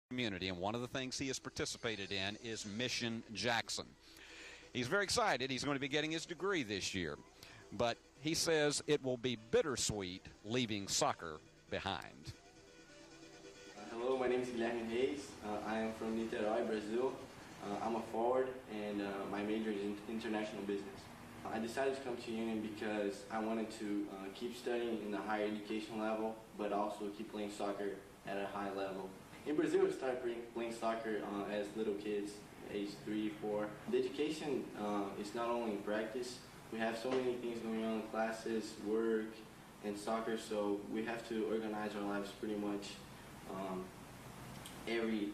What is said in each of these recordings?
community, and one of the things he has participated in is Mission Jackson. He's very excited. He's going to be getting his degree this year, but he says it will be bittersweet leaving soccer behind. Hello, my name is Guilherme Reis. I am from Niterói, Brazil. I'm a forward, and my major is in international business. I decided to come to Union because I wanted to keep studying in the higher education level, but also keep playing soccer at a high level. In Brazil, we started playing soccer as little kids, age 3, 4. The education is not only in practice. We have so many things going on in classes, work, and soccer, so we have to organize our lives pretty much every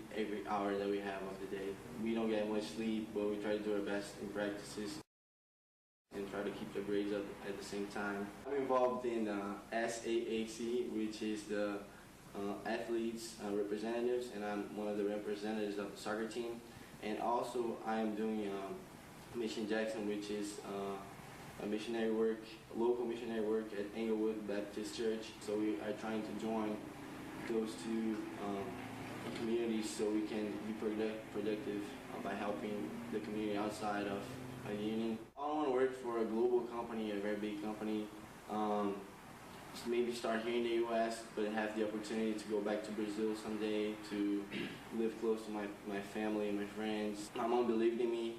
hour that we have of the day. We don't get much sleep, but we try to do our best in practices and try to keep the grades up at the same time. I'm involved in SAAC, which is the athletes representatives, and I'm one of the representatives of the soccer team. And also I'm doing Mission Jackson, which is a missionary work, local missionary work at Englewood Baptist Church. So we are trying to join those two communities so we can be productive by helping the community outside of a union. I want to work for a global company, a very big company. Maybe start here in the U.S., but have the opportunity to go back to Brazil someday, to live close to my family and my friends. My mom believed in me,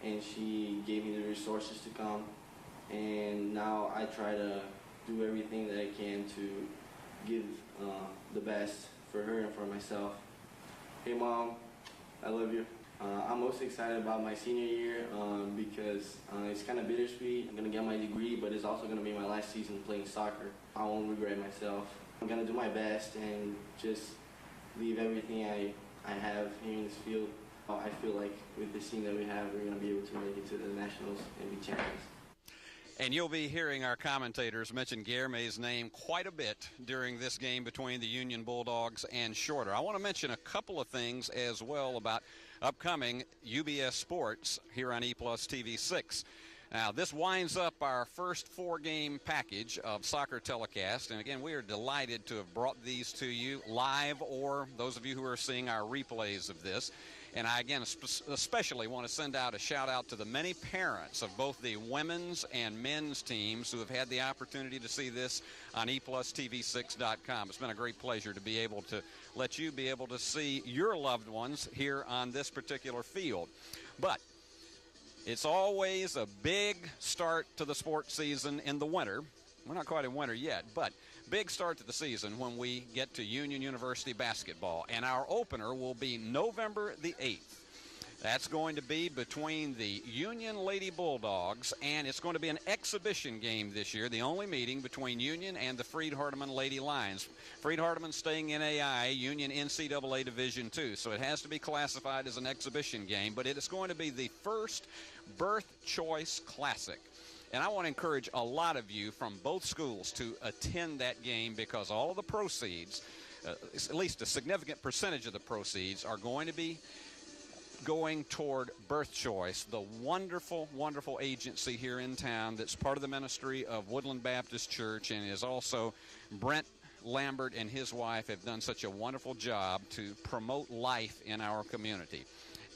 and she gave me the resources to come. And now I try to do everything that I can to give the best for her and for myself. Hey Mom, I love you. I'm most excited about my senior year because it's kind of bittersweet. I'm going to get my degree, but it's also going to be my last season playing soccer. I won't regret myself. I'm going to do my best and just leave everything I have here in this field. I feel like with the team that we have, we're going to be able to make it to the Nationals and be champions. And you'll be hearing our commentators mention Guilherme's name quite a bit during this game between the Union Bulldogs and Shorter. I want to mention a couple of things as well about upcoming UBS Sports here on E-Plus TV 6. Now, this winds up our first 4-game package of soccer telecast. And, again, we are delighted to have brought these to you live, or those of you who are seeing our replays of this. And I, again, especially want to send out a shout-out to the many parents of both the women's and men's teams who have had the opportunity to see this on eplustv6.com. It's been a great pleasure to be able to let you be able to see your loved ones here on this particular field. But it's always a big start to the sports season in the winter. We're not quite in winter yet, but big start to the season when we get to Union University basketball. And our opener will be November the 8th. That's going to be between the Union Lady Bulldogs, and it's going to be an exhibition game this year, the only meeting between Union and the Freed-Hardeman Lady Lions. Freed-Hardeman staying in AI, Union NCAA Division II, so it has to be classified as an exhibition game, but it is going to be the first Birth Choice Classic. And I want to encourage a lot of you from both schools to attend that game because all of the proceeds, at least a significant percentage of the proceeds, are going to be going toward Birth Choice, the wonderful, wonderful agency here in town that's part of the ministry of Woodland Baptist Church, and is also Brent Lambert and his wife have done such a wonderful job to promote life in our community.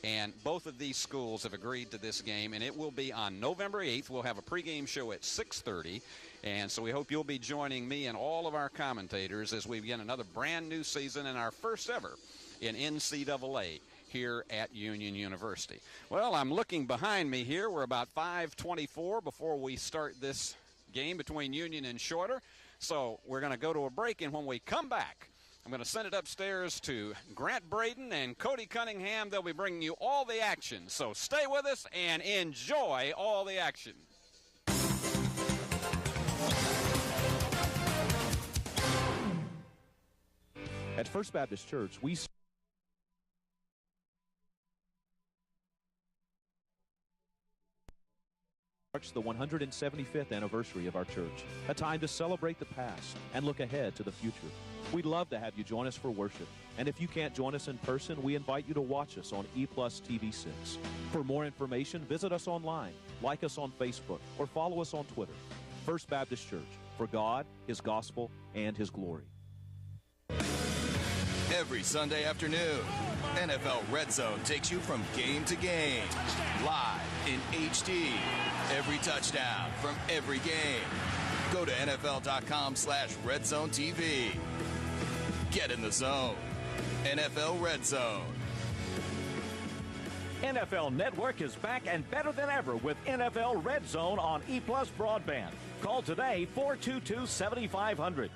And both of these schools have agreed to this game, and it will be on November 8th. We'll have a pregame show at 6:30, and so we hope you'll be joining me and all of our commentators as we begin another brand new season and our first ever in NCAA here at Union University. Well, I'm looking behind me here. We're about 5:24 before we start this game between Union and Shorter, so we're going to go to a break, and when we come back, I'm going to send it upstairs to Grant Braden and Cody Cunningham. They'll be bringing you all the action. So stay with us and enjoy all the action. At First Baptist Church, we marks the 175th anniversary of our church, a time to celebrate the past and look ahead to the future. We'd love to have you join us for worship, and if you can't join us in person, we invite you to watch us on E-Plus TV 6. For more information, visit us online, like us on Facebook, or follow us on Twitter. First Baptist Church, for God, His gospel, and His glory. Every Sunday afternoon, NFL Red Zone takes you from game to game, live in HD. Every touchdown from every game. Go to NFL.com/RedZoneTV. Get in the zone. NFL Red Zone. NFL Network is back and better than ever with NFL Red Zone on E+ broadband. Call today 422-7500.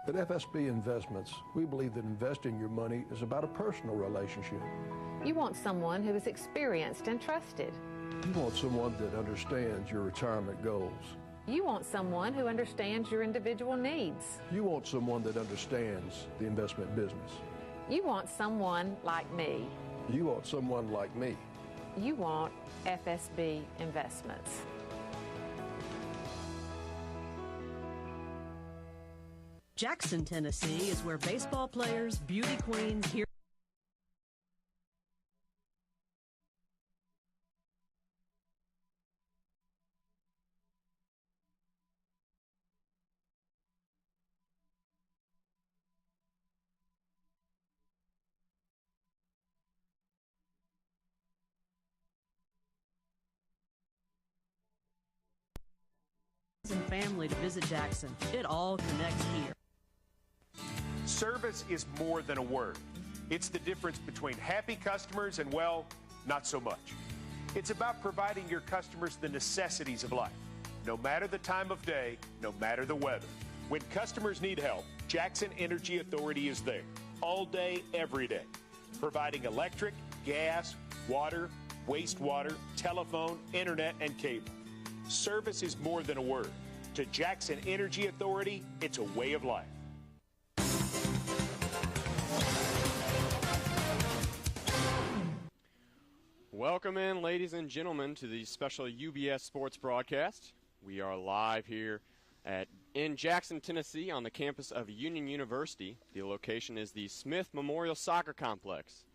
At FSB Investments, we believe that investing your money is about a personal relationship. You want someone who is experienced and trusted. You want someone that understands your retirement goals. You want someone who understands your individual needs. You want someone that understands the investment business. You want someone like me. You want someone like me. You want FSB Investments. Jackson, Tennessee is where baseball players, beauty queens, heroes, and family to visit Jackson. It all connects here. Service is more than a word. It's the difference between happy customers and, well, not so much. It's about providing your customers the necessities of life, no matter the time of day, no matter the weather. When customers need help, Jackson Energy Authority is there, all day, every day, providing electric, gas, water, wastewater, telephone, internet, and cable. Service is more than a word. To Jackson Energy Authority, it's a way of life. Welcome in, ladies and gentlemen, to the special UBS Sports broadcast. We are live here in Jackson, Tennessee, on the campus of Union University. The location is the Smith Memorial Soccer Complex.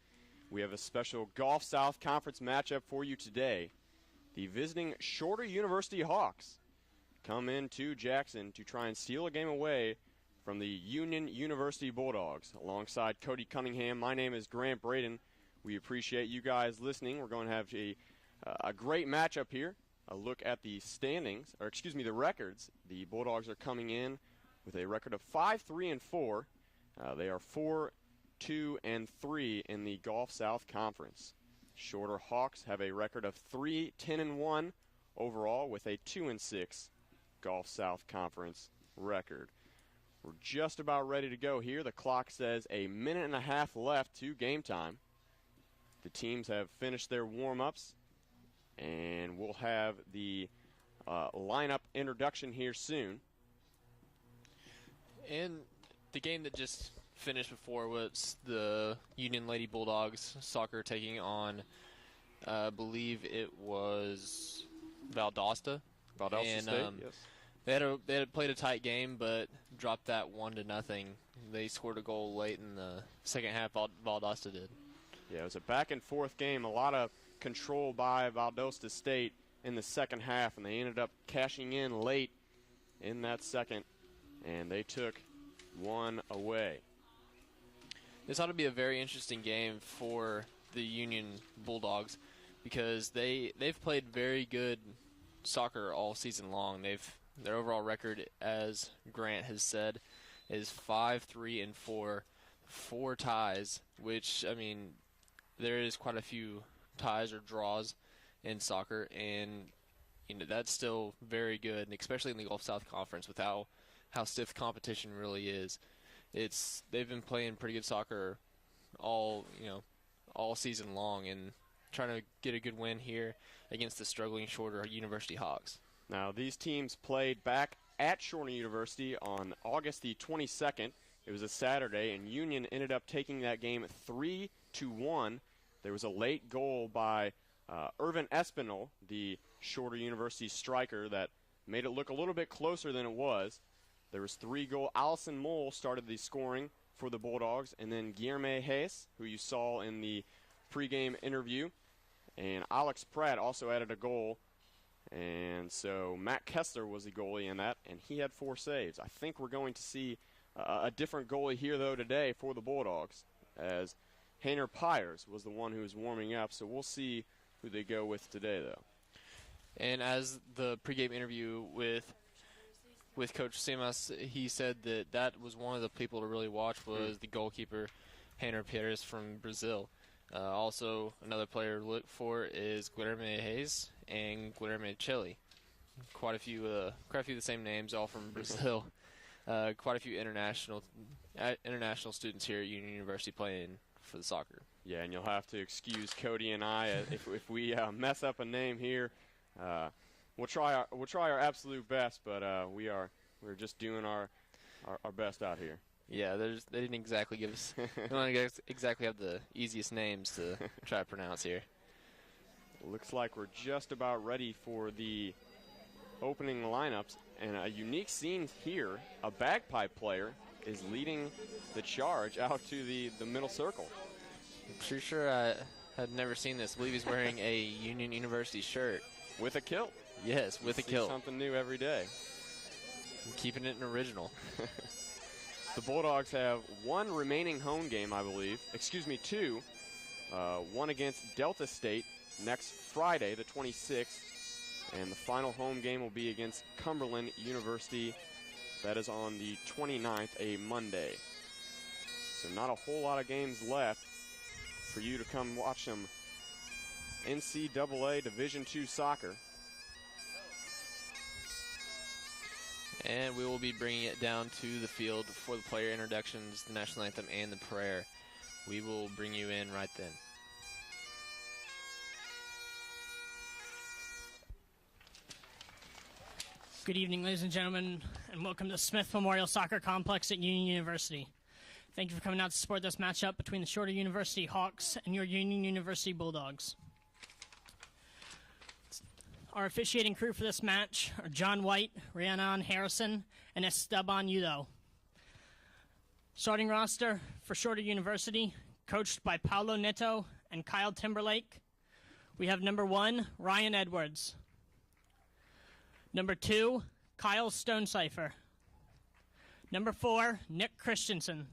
We have a special Gulf South Conference matchup for you today. The visiting Shorter University Hawks come into Jackson to try and steal a game away from the Union University Bulldogs. Alongside Cody Cunningham, my name is Grant Braden. We appreciate you guys listening. We're going to have a great matchup here. A look at the standings, or excuse me, the records. The Bulldogs are coming in with a record of 5-3-4. They are 4-2-3 in the Gulf South Conference. Shorter Hawks have a record of 3-10-1 overall with a 2-6 Gulf South Conference record. We're just about ready to go here. The clock says a minute and a half left to game time. The teams have finished their warm-ups, and we'll have the lineup introduction here soon. And the game that just finished before was the Union Lady Bulldogs soccer taking on, I believe it was Valdosta. Valdosta State, yes. They had played a tight game, but dropped that 1-0. They scored a goal late in the second half. Valdosta did. Yeah, it was a back-and-forth game. A lot of control by Valdosta State in the second half, and they ended up cashing in late in that second, and they took one away. This ought to be a very interesting game for the Union Bulldogs because they've played very good soccer all season long. Their overall record, as Grant has said, is 5-3-4, 4 ties, which, I mean, there is quite a few ties or draws in soccer, and that's still very good, and especially in the Gulf South Conference with how stiff competition really is. They've been playing pretty good soccer all season long, and trying to get a good win here against the struggling Shorter University Hawks. Now, these teams played back at Shorter University on August the 22nd. It was a Saturday, and Union ended up taking that game 3-1. There was a late goal by Irvin Espinal, the Shorter University striker, that made it look a little bit closer than it was. There was 3 goals. Allison Mole started the scoring for the Bulldogs, and then Guillerme Hayes, who you saw in the pregame interview, and Alex Pratt also added a goal. And so Matt Kessler was the goalie in that, and he had 4 saves. I think we're going to see A different goalie here, though, today for the Bulldogs, as Hayner Pyers was the one who was warming up, so we'll see who they go with today, though. And as the pregame interview with Coach Simas, he said that was one of the people to really watch was the goalkeeper, Hayner Pyers from Brazil. Also, another player to look for is Guilherme Reis and Guilherme Chile. Quite a few of the same names, all from Brazil. Quite a few international students here at Union University playing for the soccer. Yeah, and you'll have to excuse Cody and I if we mess up a name here. We'll try our absolute best, but we're just doing our best out here. Yeah, they didn't exactly give us. They don't exactly have the easiest names to try to pronounce here. Looks like we're just about ready for the opening lineups, and a unique scene here. A bagpipe player is leading the charge out to the middle circle. I'm pretty sure I had never seen this. I believe he's wearing a Union University shirt. With a kilt. Yes, with a kilt. Something new every day. I'm keeping it an original. The Bulldogs have one remaining home game, I believe. Excuse me, two. One against Delta State next Friday, the 26th. And the final home game will be against Cumberland University. That is on the 29th, a Monday. So not a whole lot of games left for you to come watch some NCAA Division II soccer. And we will be bringing it down to the field for the player introductions, the national anthem, and the prayer. We will bring you in right then. Good evening, ladies and gentlemen, and welcome to Smith Memorial Soccer Complex at Union University. Thank you for coming out to support this matchup between the Shorter University Hawks and your Union University Bulldogs. Our officiating crew for this match are John White, Rhiannon Harrison, and Esteban Udo. Starting roster for Shorter University, coached by Paulo Neto and Kyle Timberlake. We have number 1, Ryan Edwards. Number 2, Kyle Stonecipher. Number 4, Nick Christensen.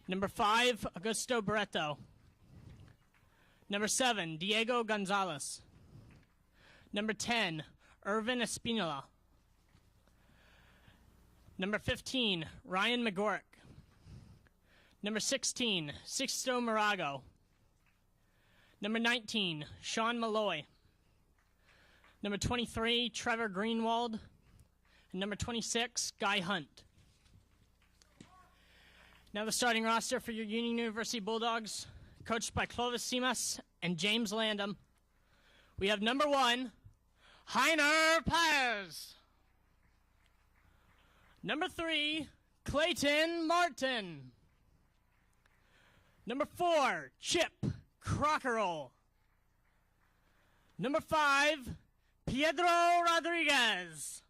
Number 5, Augusto Barreto. Number 7, Diego Gonzalez. Number 10, Irvin Espinola. Number 15, Ryan McGorrick. Number 16, Sixto Morago. Number 19, Sean Malloy. Number 23, Trevor Greenwald. And number 26, Guy Hunt. Now the starting roster for your Union University Bulldogs, coached by Clovis Simas and James Landam. We have number 1, Hayner Pyers. Number 3, Clayton Martin. Number 4, Chip Crockerell. Number 5, Pedro Rodriguez.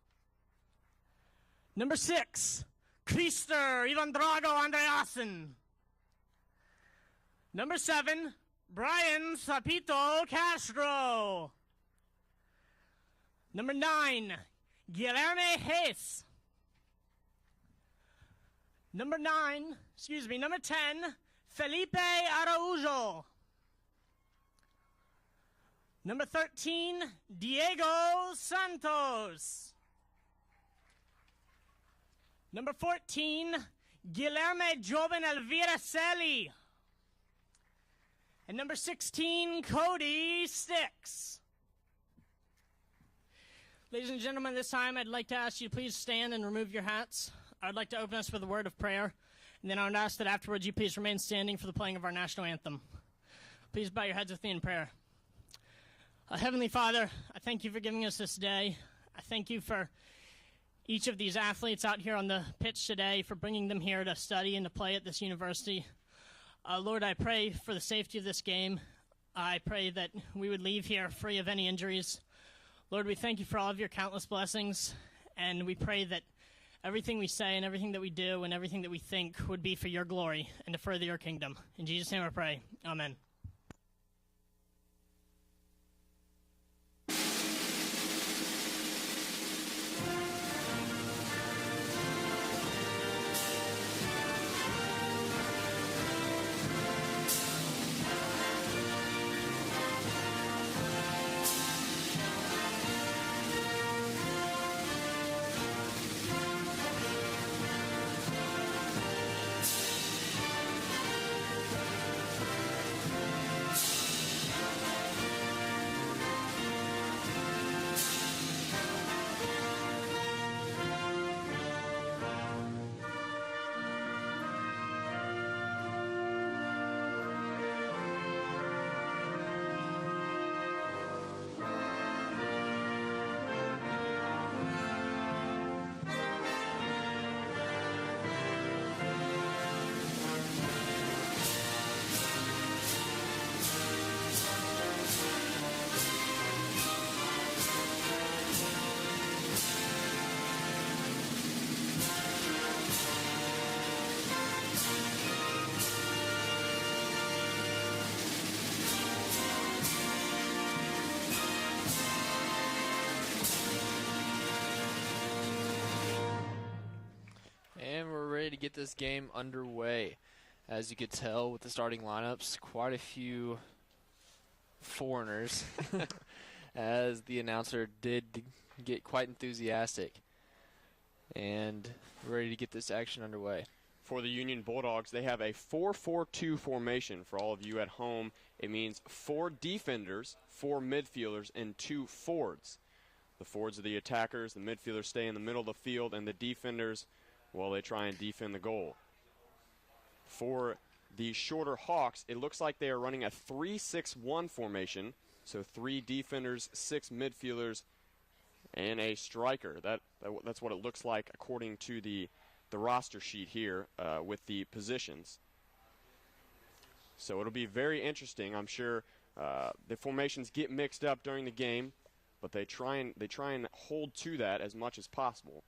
Number 6, Krister Ivan Drago Andreasen. Number 7, Brian Sapito Castro. Number 9, Guilherme Reis. Number 10, Felipe Araujo. Number 13, Diego Santos. Number 14, Guilherme Joven Elvira Celi. And number 16, Cody Sticks. Ladies and gentlemen, this time I'd like to ask you to please stand and remove your hats. I'd like to open us with a word of prayer, and then I would ask that afterwards you please remain standing for the playing of our national anthem. Please bow your heads with me in prayer. Heavenly Father, I thank you for giving us this day. I thank you for each of these athletes out here on the pitch today, for bringing them here to study and to play at this university. Lord, I pray for the safety of this game. I pray that we would leave here free of any injuries. Lord, we thank you for all of your countless blessings, and we pray that everything we say and everything that we do and everything that we think would be for your glory and to further your kingdom. In Jesus' name I pray. Amen. get this game underway. As you could tell with the starting lineups, quite a few foreigners, as the announcer did get quite enthusiastic. And ready to get this action underway. For the Union Bulldogs, they have a 4-4-2 formation. For all of you at home, it means 4 defenders, 4 midfielders, and 2 forwards. The forwards are the attackers, the midfielders stay in the middle of the field, and the defenders, well, they try and defend the goal. For the Shorter Hawks, it looks like they are running a 3-6-1 formation, so 3 defenders, 6 midfielders, and a striker. That's what it looks like according to the roster sheet here with the positions. So it'll be very interesting. I'm sure the formations get mixed up during the game, but they try and hold to that as much as possible.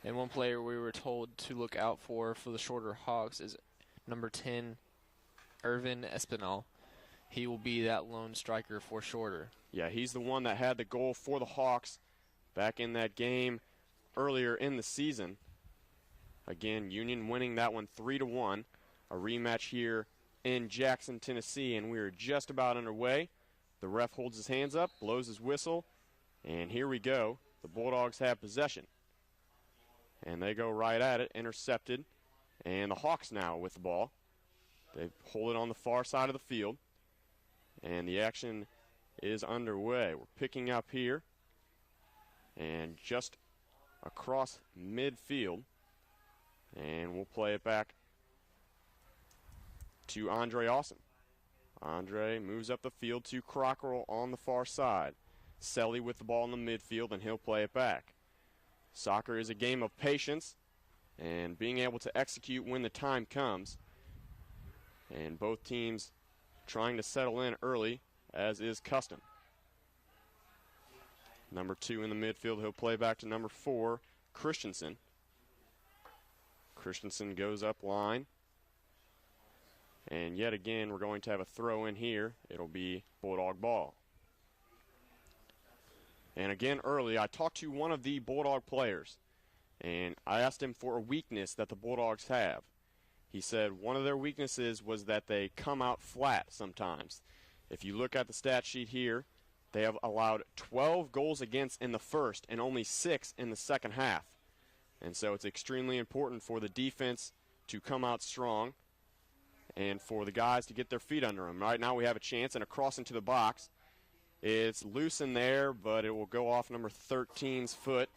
And one player we were told to look out for the Shorter Hawks is number 10, Irvin Espinal. He will be that lone striker for Shorter. Yeah, he's the one that had the goal for the Hawks back in that game earlier in the season. Again, Union winning that one 3-1. A rematch here in Jackson, Tennessee, and we are just about underway. The ref holds his hands up, blows his whistle, and here we go. The Bulldogs have possession. And they go right at it, intercepted. And the Hawks now with the ball. They hold it on the far side of the field. And the action is underway. We're picking up here. And just across midfield. And we'll play it back to Andre Austin. Andre moves up the field to Crockrell on the far side. Selly with the ball in the midfield, and he'll play it back. Soccer is a game of patience and being able to execute when the time comes. And both teams trying to settle in early, as is custom. Number 2 in the midfield, he'll play back to number 4, Christensen. Christensen goes up line. And yet again, we're going to have a throw in here. It'll be Bulldog ball. And again, early, I talked to one of the Bulldog players, and I asked him for a weakness that the Bulldogs have. He said one of their weaknesses was that they come out flat sometimes. If you look at the stat sheet here, they have allowed 12 goals against in the first and only 6 in the second half. And so it's extremely important for the defense to come out strong and for the guys to get their feet under them. Right now we have a chance and a cross into the box. It's loose in there, but it will go off number 13's foot.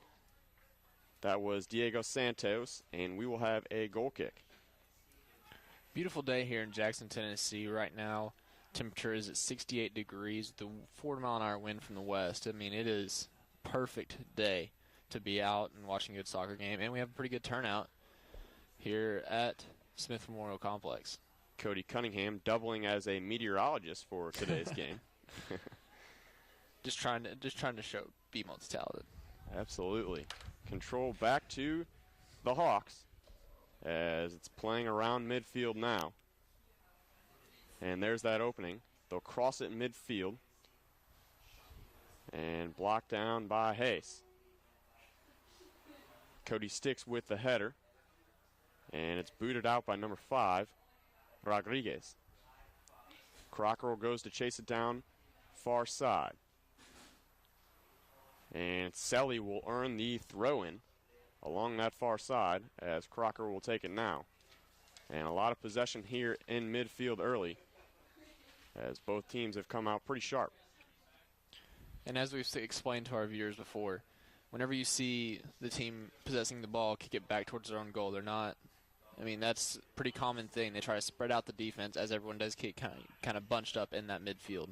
That was Diego Santos, and we will have a goal kick. Beautiful day here in Jackson, Tennessee. Right now, temperature is at 68 degrees. The 40-mile-an-hour wind from the west. I mean, it is a perfect day to be out and watching a good soccer game, and we have a pretty good turnout here at Smith Memorial Complex. Cody Cunningham doubling as a meteorologist for today's game. Just trying to show BMO's talented. Absolutely. Control back to the Hawks as it's playing around midfield now. And there's that opening. They'll cross it midfield and blocked down by Hayes. Cody sticks with the header, and it's booted out by number 5, Rodriguez. Crockrell goes to chase it down far side. And Selly will earn the throw-in along that far side as Crocker will take it now. And a lot of possession here in midfield early as both teams have come out pretty sharp. And as we've explained to our viewers before, whenever you see the team possessing the ball, kick it back towards their own goal, they're not, I mean, that's a pretty common thing. They try to spread out the defense as everyone does get kind of bunched up in that midfield.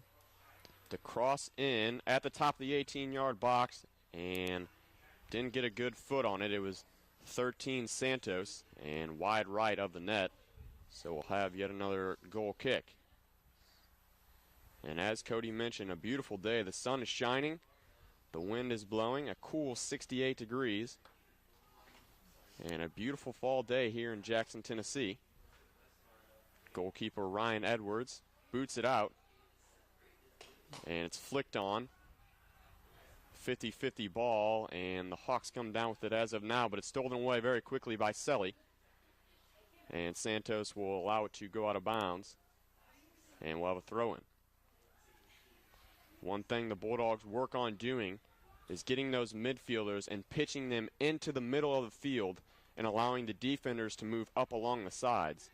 To cross in at the top of the 18-yard box and didn't get a good foot on it. It was 13 Santos and wide right of the net. So we'll have yet another goal kick. And as Cody mentioned, a beautiful day. The sun is shining. The wind is blowing, a cool 68 degrees. And a beautiful fall day here in Jackson, Tennessee. Goalkeeper Ryan Edwards boots it out. And it's flicked on. 50-50 ball, and the Hawks come down with it as of now, but it's stolen away very quickly by Selly. And Santos will allow it to go out of bounds, and we'll have a throw-in. One thing the Bulldogs work on doing is getting those midfielders and pitching them into the middle of the field and allowing the defenders to move up along the sides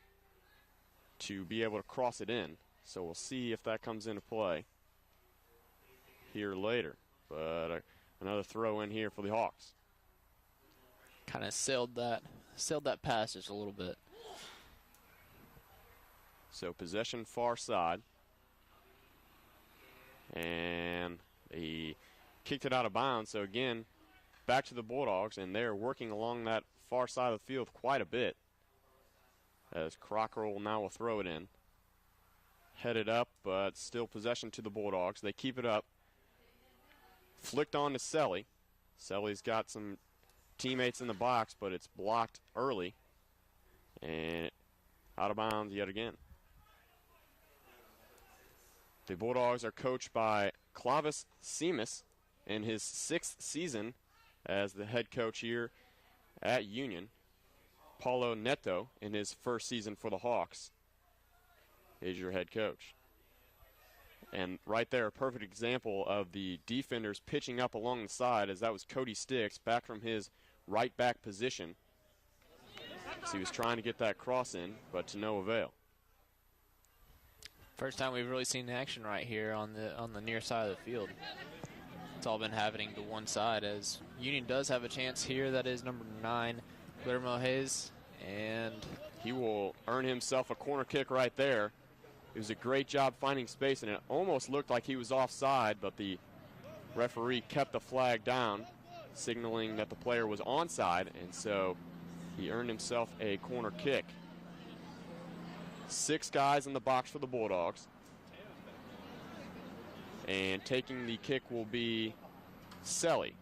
to be able to cross it in. So we'll see if that comes into play here later. But another throw in here for the Hawks. Kind of sailed that pass just a little bit. So possession far side. And he kicked it out of bounds. So again, back to the Bulldogs, and they're working along that far side of the field quite a bit. As Cockrell now will throw it in. Headed up, but still possession to the Bulldogs. They keep it up. Flicked on to Selly. Selly's got some teammates in the box, but it's blocked early. And out of bounds yet again. The Bulldogs are coached by Clavis Seamus in his 6th season as the head coach here at Union. Paulo Neto in his 1st season for the Hawks is your head coach. And right there, a perfect example of the defenders pitching up along the side, as that was Cody Sticks back from his right back position. So he was trying to get that cross in, but to no avail. First time we've really seen action right here on the near side of the field. It's all been happening to one side, as Union does have a chance here. That is number 9, Guillermo Hayes, and he will earn himself a corner kick right there. It was a great job finding space, and it almost looked like he was offside, but the referee kept the flag down, signaling that the player was onside, and so he earned himself a corner kick. 6 guys in the box for the Bulldogs. And taking the kick will be Selly.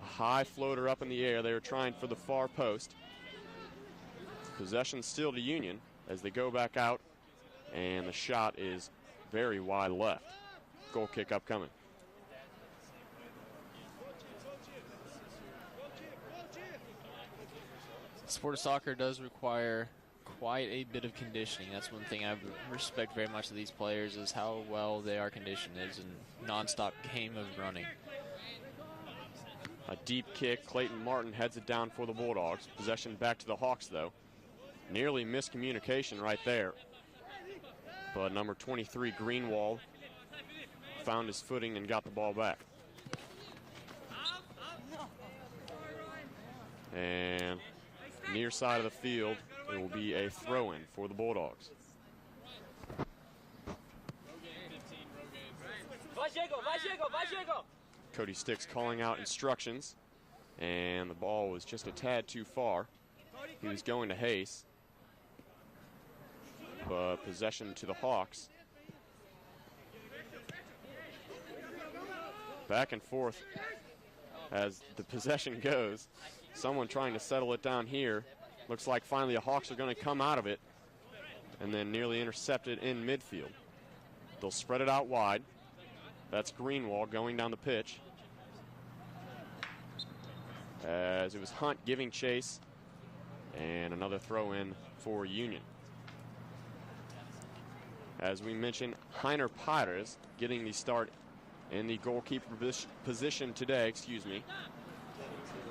A high floater up in the air. They were trying for the far post. Possession still to Union as they go back out. And the shot is very wide left. Goal kick upcoming. Sport of soccer does require quite a bit of conditioning. That's one thing I respect very much of these players, is how well they are conditioned. It's a non-stop game of running. A deep kick. Clayton Martin heads it down for the Bulldogs. Possession back to the Hawks, though. Nearly miscommunication right there. But number 23, Greenwald, found his footing and got the ball back. And near side of the field, it will be a throw-in for the Bulldogs. Cody Sticks calling out instructions, and the ball was just a tad too far. He was going to Hayes, but possession to the Hawks. Back and forth as the possession goes. Someone trying to settle it down here. Looks like finally the Hawks are going to come out of it, and then nearly intercepted in midfield. They'll spread it out wide. That's Greenwald going down the pitch. As it was Hunt giving chase, and another throw in for Union. As we mentioned, Heiner Pires getting the start in the goalkeeper position today,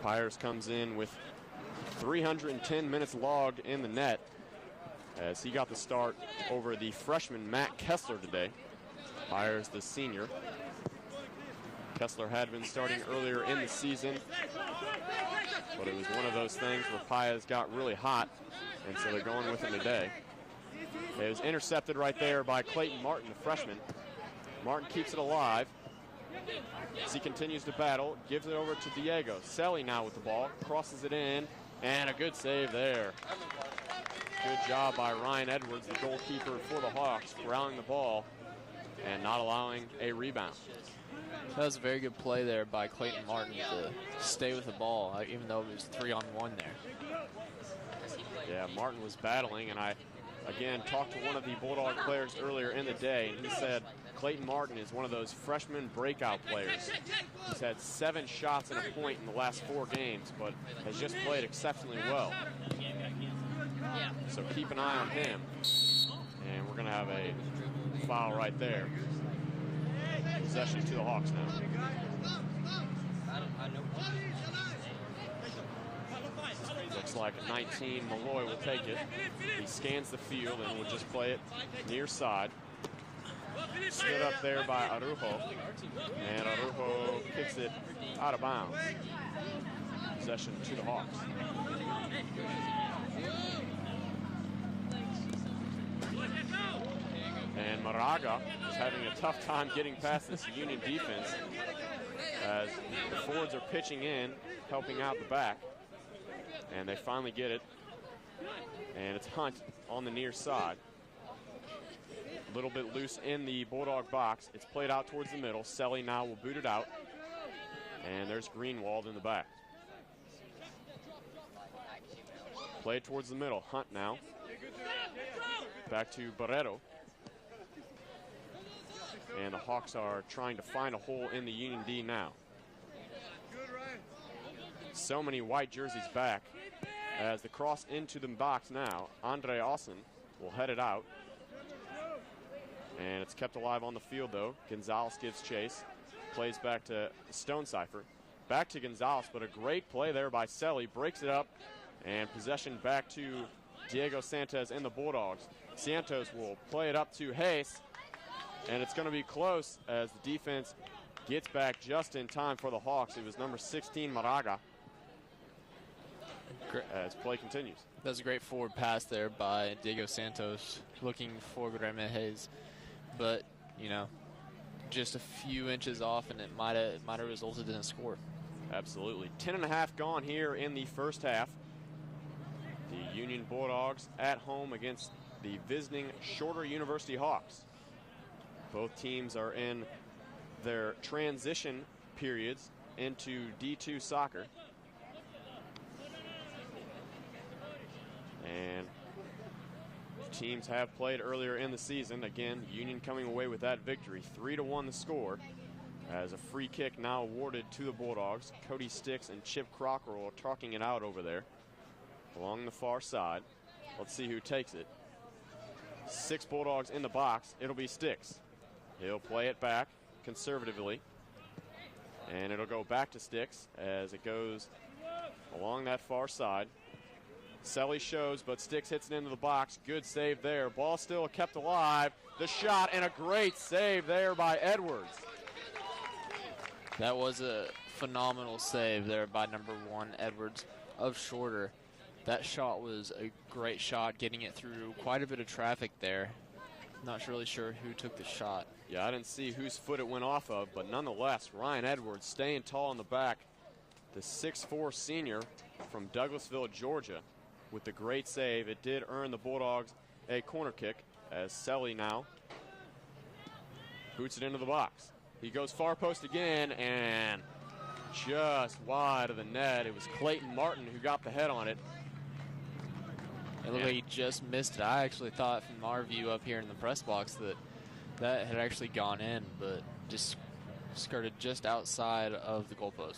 Pires comes in with 310 minutes logged in the net, as he got the start over the freshman Matt Kessler today. Pires, the senior. Kessler had been starting earlier in the season, but it was one of those things where Pires got really hot, and so they're going with him today. It was intercepted right there by Clayton Martin, the freshman. Martin keeps it alive as he continues to battle, gives it over to Diego. Selly now with the ball, crosses it in, and a good save there. Good job by Ryan Edwards, the goalkeeper for the Hawks, rallying the ball and not allowing a rebound. That was a very good play there by Clayton Martin to stay with the ball, even though it was 3-on-1 there. Yeah, Martin was battling, and I again, talked to one of the Bulldog players earlier in the day, and he said Clayton Martin is one of those freshman breakout players. He's had 7 shots and a point in the last 4 games, but has just played exceptionally well. So keep an eye on him. And we're going to have a foul right there. Possession to the Hawks now. Looks like at 19, Malloy will take it. He scans the field and will just play it near side. Stood up there by Arujo, and Arujo kicks it out of bounds. Possession to the Hawks. And Moraga is having a tough time getting past this Union defense as the forwards are pitching in, helping out the back. And they finally get it. And it's Hunt on the near side. A little bit loose in the Bulldog box. It's played out towards the middle. Selly now will boot it out. And there's Greenwald in the back. Played towards the middle. Hunt now. Back to Barreto. And the Hawks are trying to find a hole in the Union D now. So many white jerseys back. As the cross into the box now, Andre Austin will head it out. And it's kept alive on the field, though. Gonzalez gives chase. Plays back to Stonecipher. Back to Gonzalez, but a great play there by Selly. Breaks it up, and possession back to Diego Santos and the Bulldogs. Santos will play it up to Hayes, and it's going to be close as the defense gets back just in time for the Hawks. It was number 16, Moraga. As play continues. That was a great forward pass there by Diego Santos, looking for Guilherme Hayes. But, you know, just a few inches off, and it might have resulted in a score. Absolutely. 10.5 gone here in the first half. The Union Bulldogs at home against the visiting Shorter University Hawks. Both teams are in their transition periods into D2 soccer. And teams have played earlier in the season. Again, Union coming away with that victory. 3-1 the score. As a free kick now awarded to the Bulldogs. Cody Sticks and Chip Crocker are talking it out over there along the far side. Let's see who takes it. 6 Bulldogs in the box. It'll be Sticks. He'll play it back conservatively. And it'll go back to Sticks as it goes along that far side. Selly shows, but Sticks hits it into the box. Good save there. Ball still kept alive. The shot and a great save there by Edwards. That was a phenomenal save there by number 1, Edwards of Shorter. That shot was a great shot, getting it through quite a bit of traffic there. Not really sure who took the shot. Yeah, I didn't see whose foot it went off of, but nonetheless, Ryan Edwards staying tall in the back. The 6'4" senior from Douglasville, Georgia, with the great save. It did earn the Bulldogs a corner kick as Selly now boots it into the box. He goes far post again and just wide of the net. It was Clayton Martin who got the head on it. It looked like he just missed it. I actually thought from our view up here in the press box that had actually gone in, but just skirted just outside of the goalpost.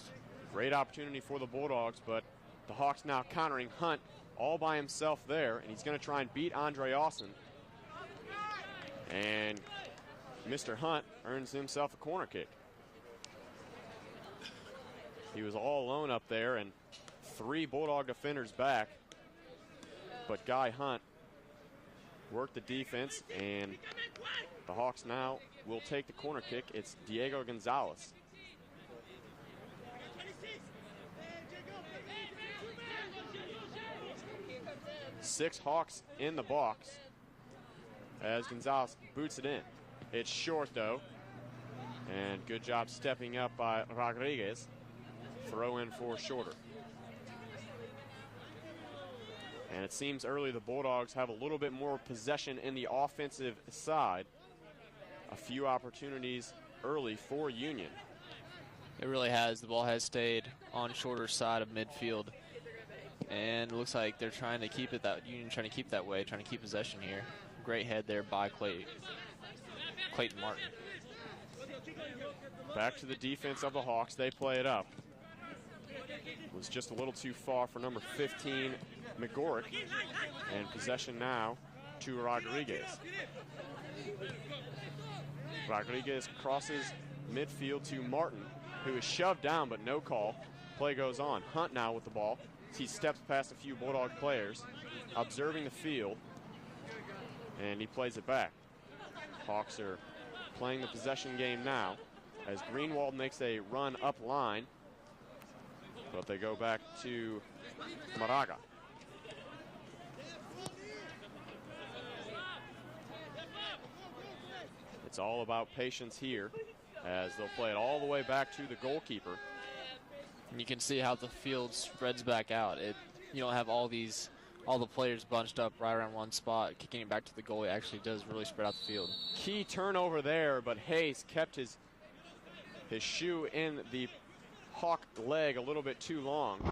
Great opportunity for the Bulldogs, but the Hawks now countering. Hunt all by himself there, and he's going to try and beat Andre Austin. And Mr. Hunt earns himself a corner kick. He was all alone up there, and 3 Bulldog defenders back. But Guy Hunt worked the defense, and the Hawks now will take the corner kick. It's Diego Gonzalez. Six Hawks in the box as Gonzalez boots it in. It's short, though, and good job stepping up by Rodriguez. Throw in for Shorter. And it seems early the Bulldogs have a little bit more possession in the offensive side. A few opportunities early for Union. It really has. The ball has stayed on Shorter's side of midfield. And it looks like they're trying to keep it that Union trying to keep that way, trying to keep possession here. Great head there by Clayton Martin. Back to the defense of the Hawks. They play it up. Was just a little too far for number 15, McGorick. And possession now to Rodriguez. Rodriguez crosses midfield to Martin, who is shoved down but no call. Play goes on. Hunt now with the ball. He steps past a few Bulldog players, observing the field, and he plays it back. Hawks are playing the possession game now as Greenwald makes a run up line, but they go back to Moraga. It's all about patience here as they'll play it all the way back to the goalkeeper. And you can see how the field spreads back out. You don't have all the players bunched up right around one spot. Kicking it back to the goalie actually does really spread out the field. Key turnover there, but Hayes kept his shoe in the Hawk leg a little bit too long.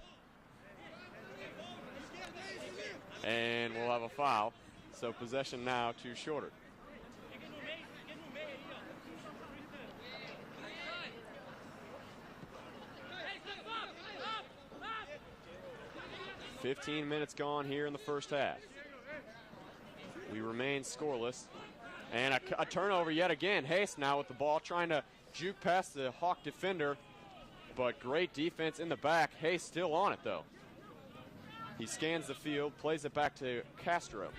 And we'll have a foul. So possession now to Shorter. .15 minutes gone here in the first half. We remain scoreless. And a turnover yet again. Hayes now with the ball, trying to juke past the Hawk defender. But great defense in the back. Hayes still on it, though. He scans the field, plays it back to Castro.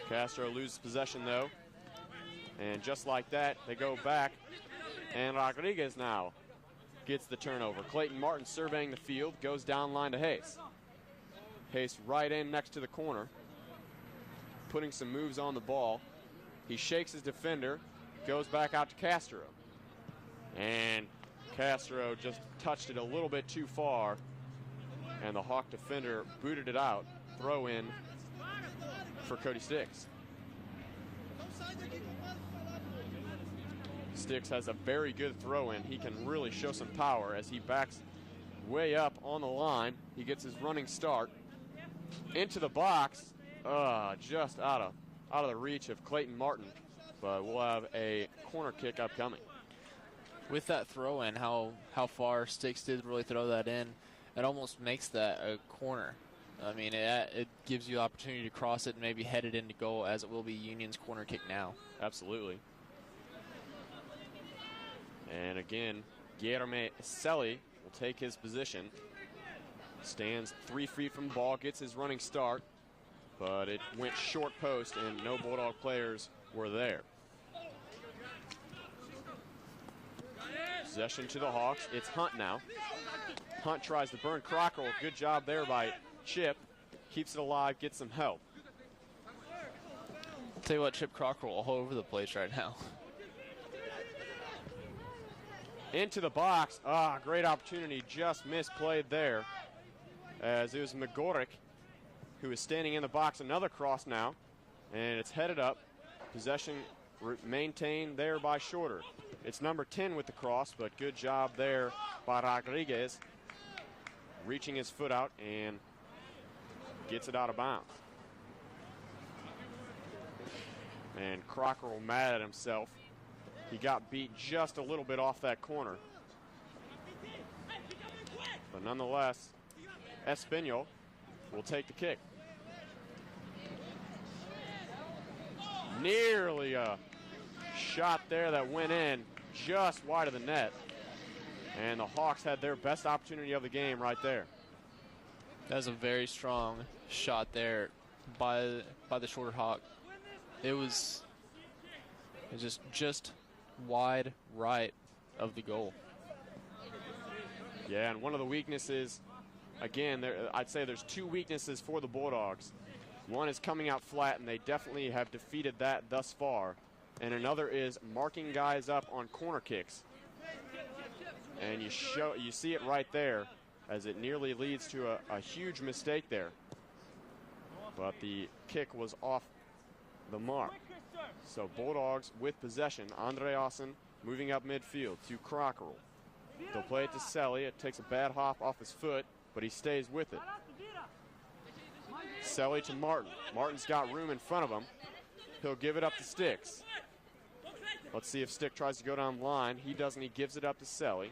Castro loses possession, though. And just like that, they go back. And Rodriguez now gets the turnover. Clayton Martin surveying the field, goes down line to Hayes. Hayes right in next to the corner, putting some moves on the ball. He shakes his defender, goes back out to Castro. And Castro just touched it a little bit too far, and the Hawk defender booted it out. Throw in for Cody Sticks. Sticks has a very good throw in. He can really show some power as he backs way up on the line. He gets his running start into the box, just out of the reach of Clayton Martin, but we'll have a corner kick upcoming. With that throw in, how far Sticks did really throw that in, it almost makes that a corner. I mean, it gives you the opportunity to cross it and maybe head it into goal, as it will be Union's corner kick now. Absolutely. And again, Guilherme Selly will take his position. Stands 3 feet from the ball, gets his running start, but it went short post and no Bulldog players were there. Possession to the Hawks. It's Hunt now. Hunt tries to burn Crocker. Good job there by Chip. Keeps it alive, gets some help. I'll tell you what, Chip Crocker all over the place right now. Into the box. Great opportunity, just misplayed there, as it was McGorick who is standing in the box. Another cross now, and it's headed up. Possession maintained there by Shorter. It's number 10 with the cross, but good job there by Rodriguez, reaching his foot out and gets it out of bounds. And Crocker mad at himself. He got beat just a little bit off that corner. But nonetheless, Espinal will take the kick. Nearly a shot there that went in just wide of the net. And the Hawks had their best opportunity of the game right there. That's a very strong shot there by the Shorter Hawk. It was just wide right of the goal. Yeah, and one of the weaknesses, again, I'd say there's two weaknesses for the Bulldogs. One is coming out flat, and they definitely have defeated that thus far. And another is marking guys up on corner kicks. And you see it right there, as it nearly leads to a huge mistake there. But the kick was off the mark. So Bulldogs with possession. Andreasen moving up midfield to Crockerell. They'll play it to Selly. It takes a bad hop off his foot, but he stays with it. Selly to Martin. Martin's got room in front of him. He'll give it up to Sticks. Let's see if Stick tries to go down the line. He doesn't. He gives it up to Selly.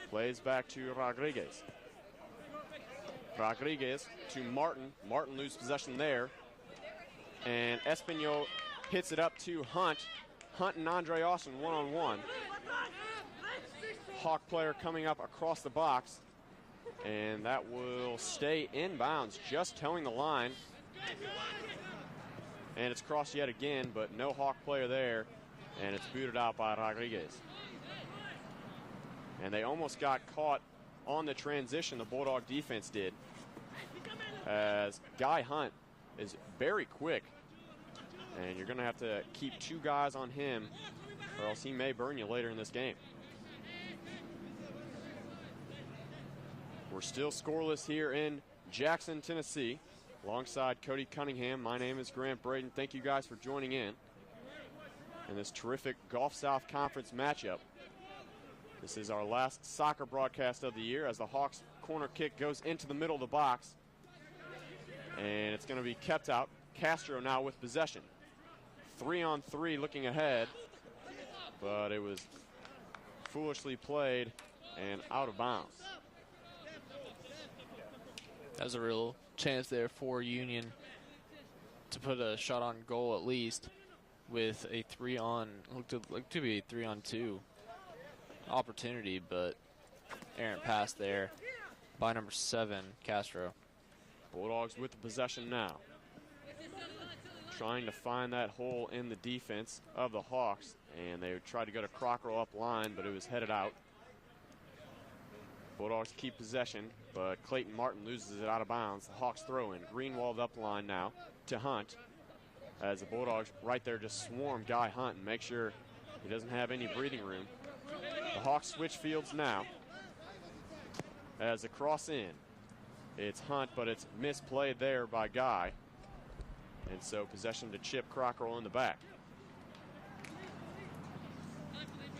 Plays back to Rodriguez. Rodriguez to Martin. Martin loses possession there. And Espinal hits it up to Hunt. Hunt and Andre Austin one-on-one. Hawk player coming up across the box. And that will stay inbounds, just towing the line. And it's crossed yet again, but no Hawk player there. And it's booted out by Rodriguez. And they almost got caught on the transition, the Bulldog defense did, as Guy Hunt is very quick. And you're going to have to keep 2 guys on him, or else he may burn you later in this game. We're still scoreless here in Jackson, Tennessee. Alongside Cody Cunningham, my name is Grant Braden. Thank you guys for joining in this terrific Gulf South Conference matchup. This is our last soccer broadcast of the year as the Hawks corner kick goes into the middle of the box. And it's going to be kept out. Castro now with possession. 3-on-3 looking ahead, but it was foolishly played and out of bounds. That was a real chance there for Union to put a shot on goal at least, with a looked to be a 3-on-2 opportunity, but errant pass there by number 7, Castro. Bulldogs with the possession now, trying to find that hole in the defense of the Hawks, and they tried to go to Cockrell up line, but it was headed out. Bulldogs keep possession, but Clayton Martin loses it out of bounds. The Hawks throw in. Greenwald up line now to Hunt, as the Bulldogs right there just swarm Guy Hunt and make sure he doesn't have any breathing room. The Hawks switch fields now as the cross in. It's Hunt, but it's misplayed there by Guy. And so possession to Chip Cockrell in the back.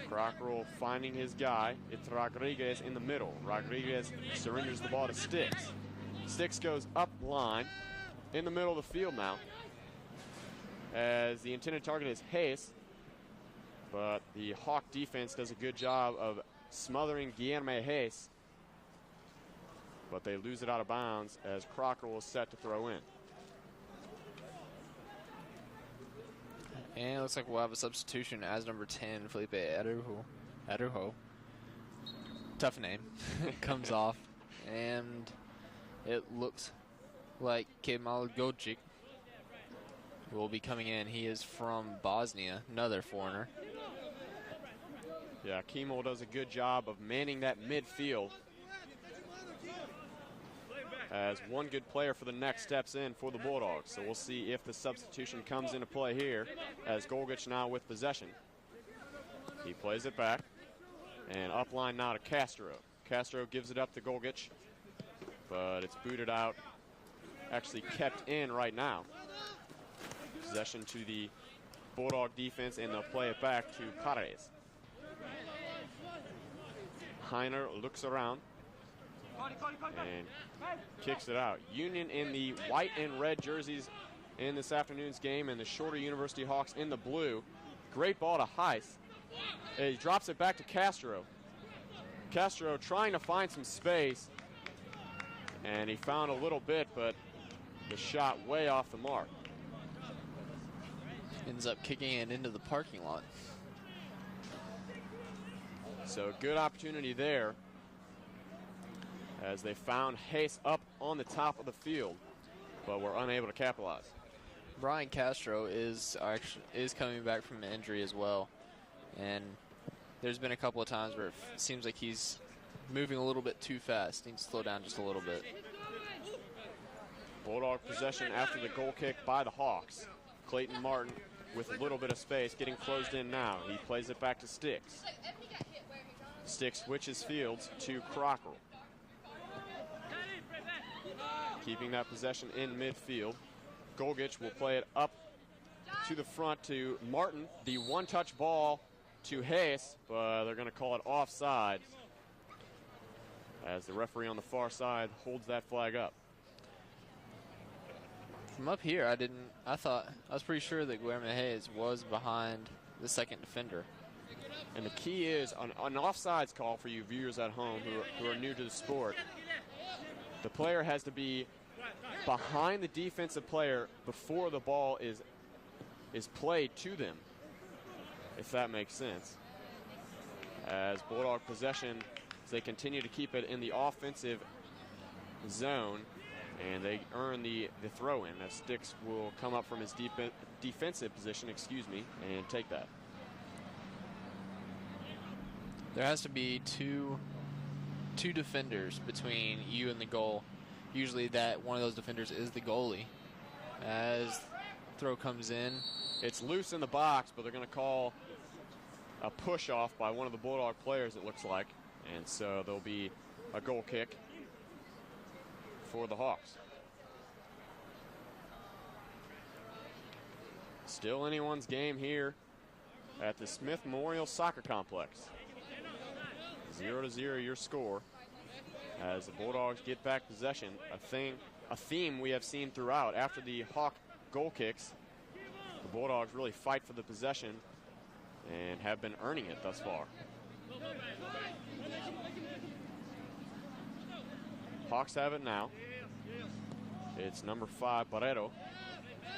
Cockrell finding his guy. It's Rodriguez in the middle. Rodriguez surrenders the ball to Sticks. Sticks goes up line in the middle of the field now, as the intended target is Hayes, but the Hawk defense does a good job of smothering Guillermo Hayes, but they lose it out of bounds as Cockrell is set to throw in. And it looks like we'll have a substitution as number 10, Felipe Arujo. Tough name. Comes off. And it looks like Kemal Gocic will be coming in. He is from Bosnia, another foreigner. Yeah, Kemal does a good job of manning that midfield, as one good player for the next steps in for the Bulldogs. So we'll see if the substitution comes into play here, as Golgich now with possession. He plays it back, and up line now to Castro. Castro gives it up to Golgich, but it's booted out, actually kept in right now. Possession to the Bulldog defense, and they'll play it back to Paredes. Heiner looks around and kicks it out. Union in the white and red jerseys in this afternoon's game, and the Shorter University Hawks in the blue. Great ball to Heiss. He drops it back to Castro. Castro trying to find some space, and he found a little bit, but the shot way off the mark. Ends up kicking it into the parking lot. So good opportunity there, as they found Hayes up on the top of the field, but were unable to capitalize. Brian Castro is coming back from an injury as well, and there's been a couple of times where it seems like he's moving a little bit too fast. Needs to slow down just a little bit. Bulldog possession after the goal kick by the Hawks. Clayton Martin with a little bit of space, getting closed in now. He plays it back to Sticks. Sticks switches fields to Cockrell. Keeping that possession in midfield. Golgich will play it up to the front to Martin. The one-touch ball to Hayes, but they're going to call it offside, as the referee on the far side holds that flag up. From up here, I was pretty sure that Guillermo Hayes was behind the second defender. And the key is an offsides call for you viewers at home who are new to the sport. The player has to be behind the defensive player before the ball is played to them, if that makes sense. As Bulldog possession, as they continue to keep it in the offensive zone, and they earn the throw-in. As Sticks will come up from his defensive position, and take that. There has to be two defenders between you and the goal. Usually that one of those defenders is the goalie. As throw comes in, it's loose in the box, but they're going to call a push off by one of the Bulldog players, it looks like. And so there'll be a goal kick for the Hawks. Still anyone's game here at the Smith Memorial Soccer Complex. 0-0 your score as the Bulldogs get back possession, a theme we have seen throughout. After the Hawk goal kicks, the Bulldogs really fight for the possession and have been earning it thus far. Hawks have it now. It's number 5, Barrero,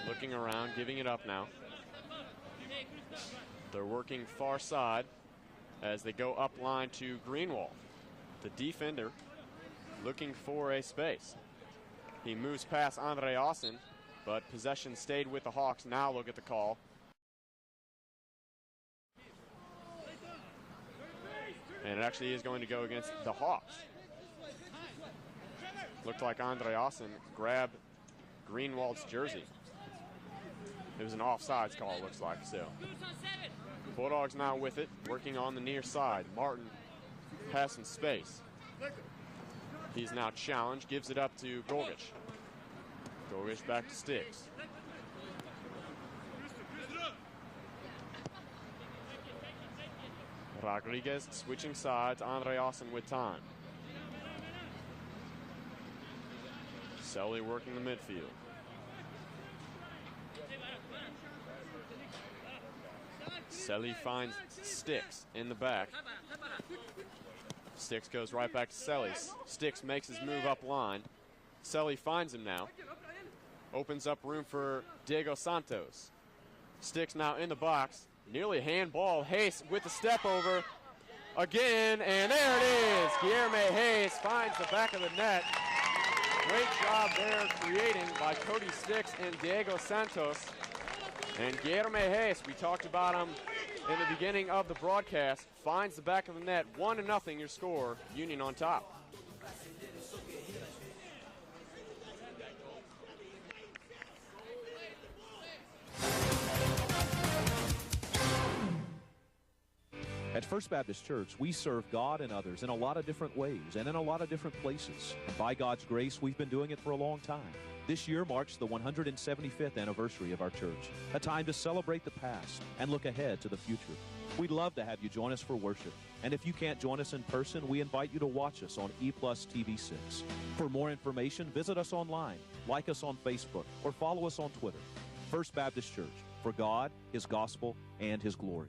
looking around, giving it up now. They're working far side as they go up line to Greenwald. The defender looking for a space. He moves past Andre Austin, but possession stayed with the Hawks. Now look at the call. And it actually is going to go against the Hawks. Looked like Andre Austin grabbed Greenwald's jersey. It was an offsides call, it looks like, so. Bulldogs now with it, working on the near side. Martin passing space. He's now challenged, gives it up to Golgic. Golgic back to Sticks. Rodriguez switching sides, Andre Austin with time. Selly working the midfield. Selly finds Sticks in the back. Sticks goes right back to Selly. Sticks makes his move up line. Selly finds him now. Opens up room for Diego Santos. Sticks now in the box. Nearly handball. Hayes with the step over again, and there it is. Guillermo Hayes finds the back of the net. Great job there creating by Cody Sticks and Diego Santos. And Guillermo Hayes, we talked about him in the beginning of the broadcast, finds the back of the net. 1-0 your score, Union on top. At First Baptist Church, we serve God and others in a lot of different ways and in a lot of different places. And by God's grace, we've been doing it for a long time. This year marks the 175th anniversary of our church, a time to celebrate the past and look ahead to the future. We'd love to have you join us for worship. And if you can't join us in person, we invite you to watch us on E+ TV6. For more information, visit us online, like us on Facebook, or follow us on Twitter. First Baptist Church, for God, His gospel, and His glory.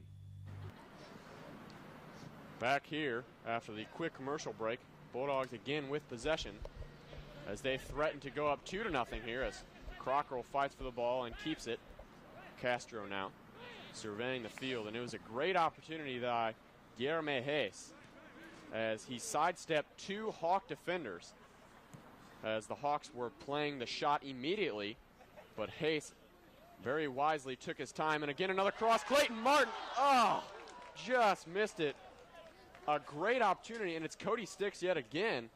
Back here after the quick commercial break, Bulldogs again with possession as they threaten to go up 2-0 here as Cockrell fights for the ball and keeps it. Castro now surveying the field, and it was a great opportunity by Guillermo Hayes as he sidestepped 2 Hawk defenders as the Hawks were playing the shot immediately, but Hayes very wisely took his time, and again another cross. Clayton Martin, just missed it. A great opportunity, and it's Cody Sticks yet again.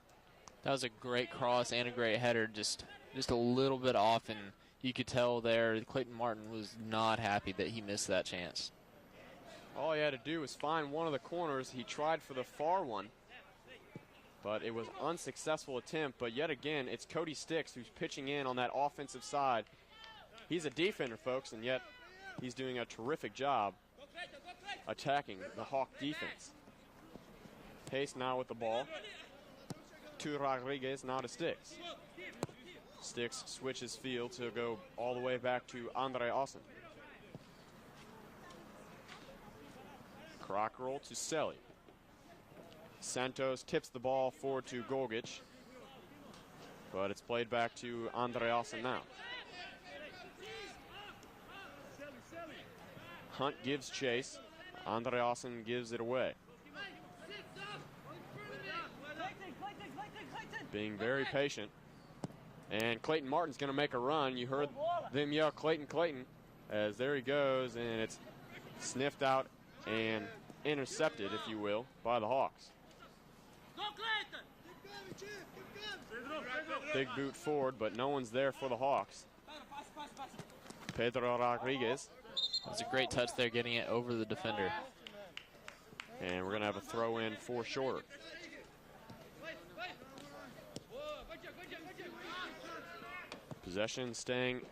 That was a great cross and a great header, just a little bit off, and you could tell there Clayton Martin was not happy that he missed that chance. All he had to do was find one of the corners. He tried for the far one, but it was an unsuccessful attempt. But yet again, it's Cody Sticks who's pitching in on that offensive side. He's a defender, folks, and yet he's doing a terrific job attacking the Hawk defense. Hayes now with the ball. To Rodriguez, now to Sticks. Sticks switches field to go all the way back to Andre Austin. Crockrell to Selly. Santos tips the ball forward to Golgic, but it's played back to Andre Austin now. Hunt gives chase. Andre Austin gives it away. Being very patient. And Clayton Martin's going to make a run. You heard them yell, Clayton, Clayton, as there he goes, and it's sniffed out and intercepted, if you will, by the Hawks. Big boot forward, but no one's there for the Hawks. Pedro Rodriguez. That's a great touch there, getting it over the defender. And we're going to have a throw in for Shorter. Possession staying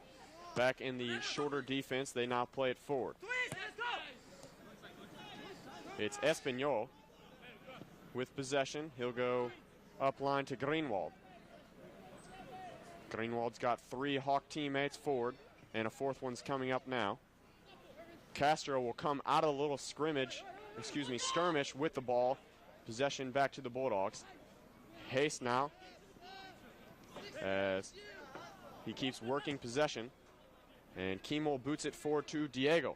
back in the Shorter defense. They now play it forward. It's Espinal with possession. He'll go up line to Greenwald. Greenwald's got 3 Hawk teammates forward, and a 4th one's coming up now. Castro will come out of the little skirmish with the ball. Possession back to the Bulldogs. Hayes now, as he keeps working possession, and Kemel boots it forward to Diego.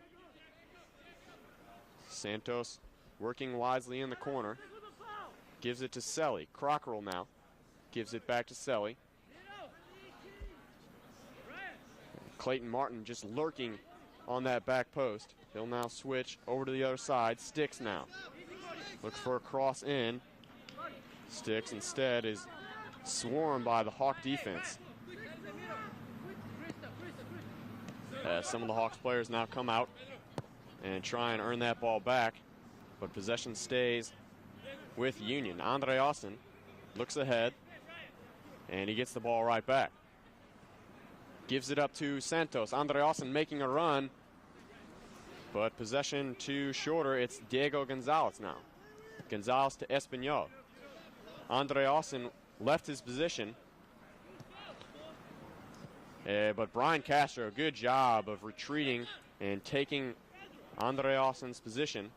Santos working wisely in the corner. Gives it to Selly. Crockrell now gives it back to Selly. Clayton Martin just lurking on that back post. He'll now switch over to the other side. Sticks now. Looks for a cross in. Sticks instead is swarmed by the Hawk defense. As some of the Hawks players now come out and try and earn that ball back, but possession stays with Union. Andre Austin looks ahead, and he gets the ball right back. Gives it up to Santos. Andre Austin making a run, but possession to Shorter. It's Diego Gonzalez now. Gonzalez to Espinal. Andre Austin left his position, but Brian Castro, good job of retreating and taking Andre Austin's position,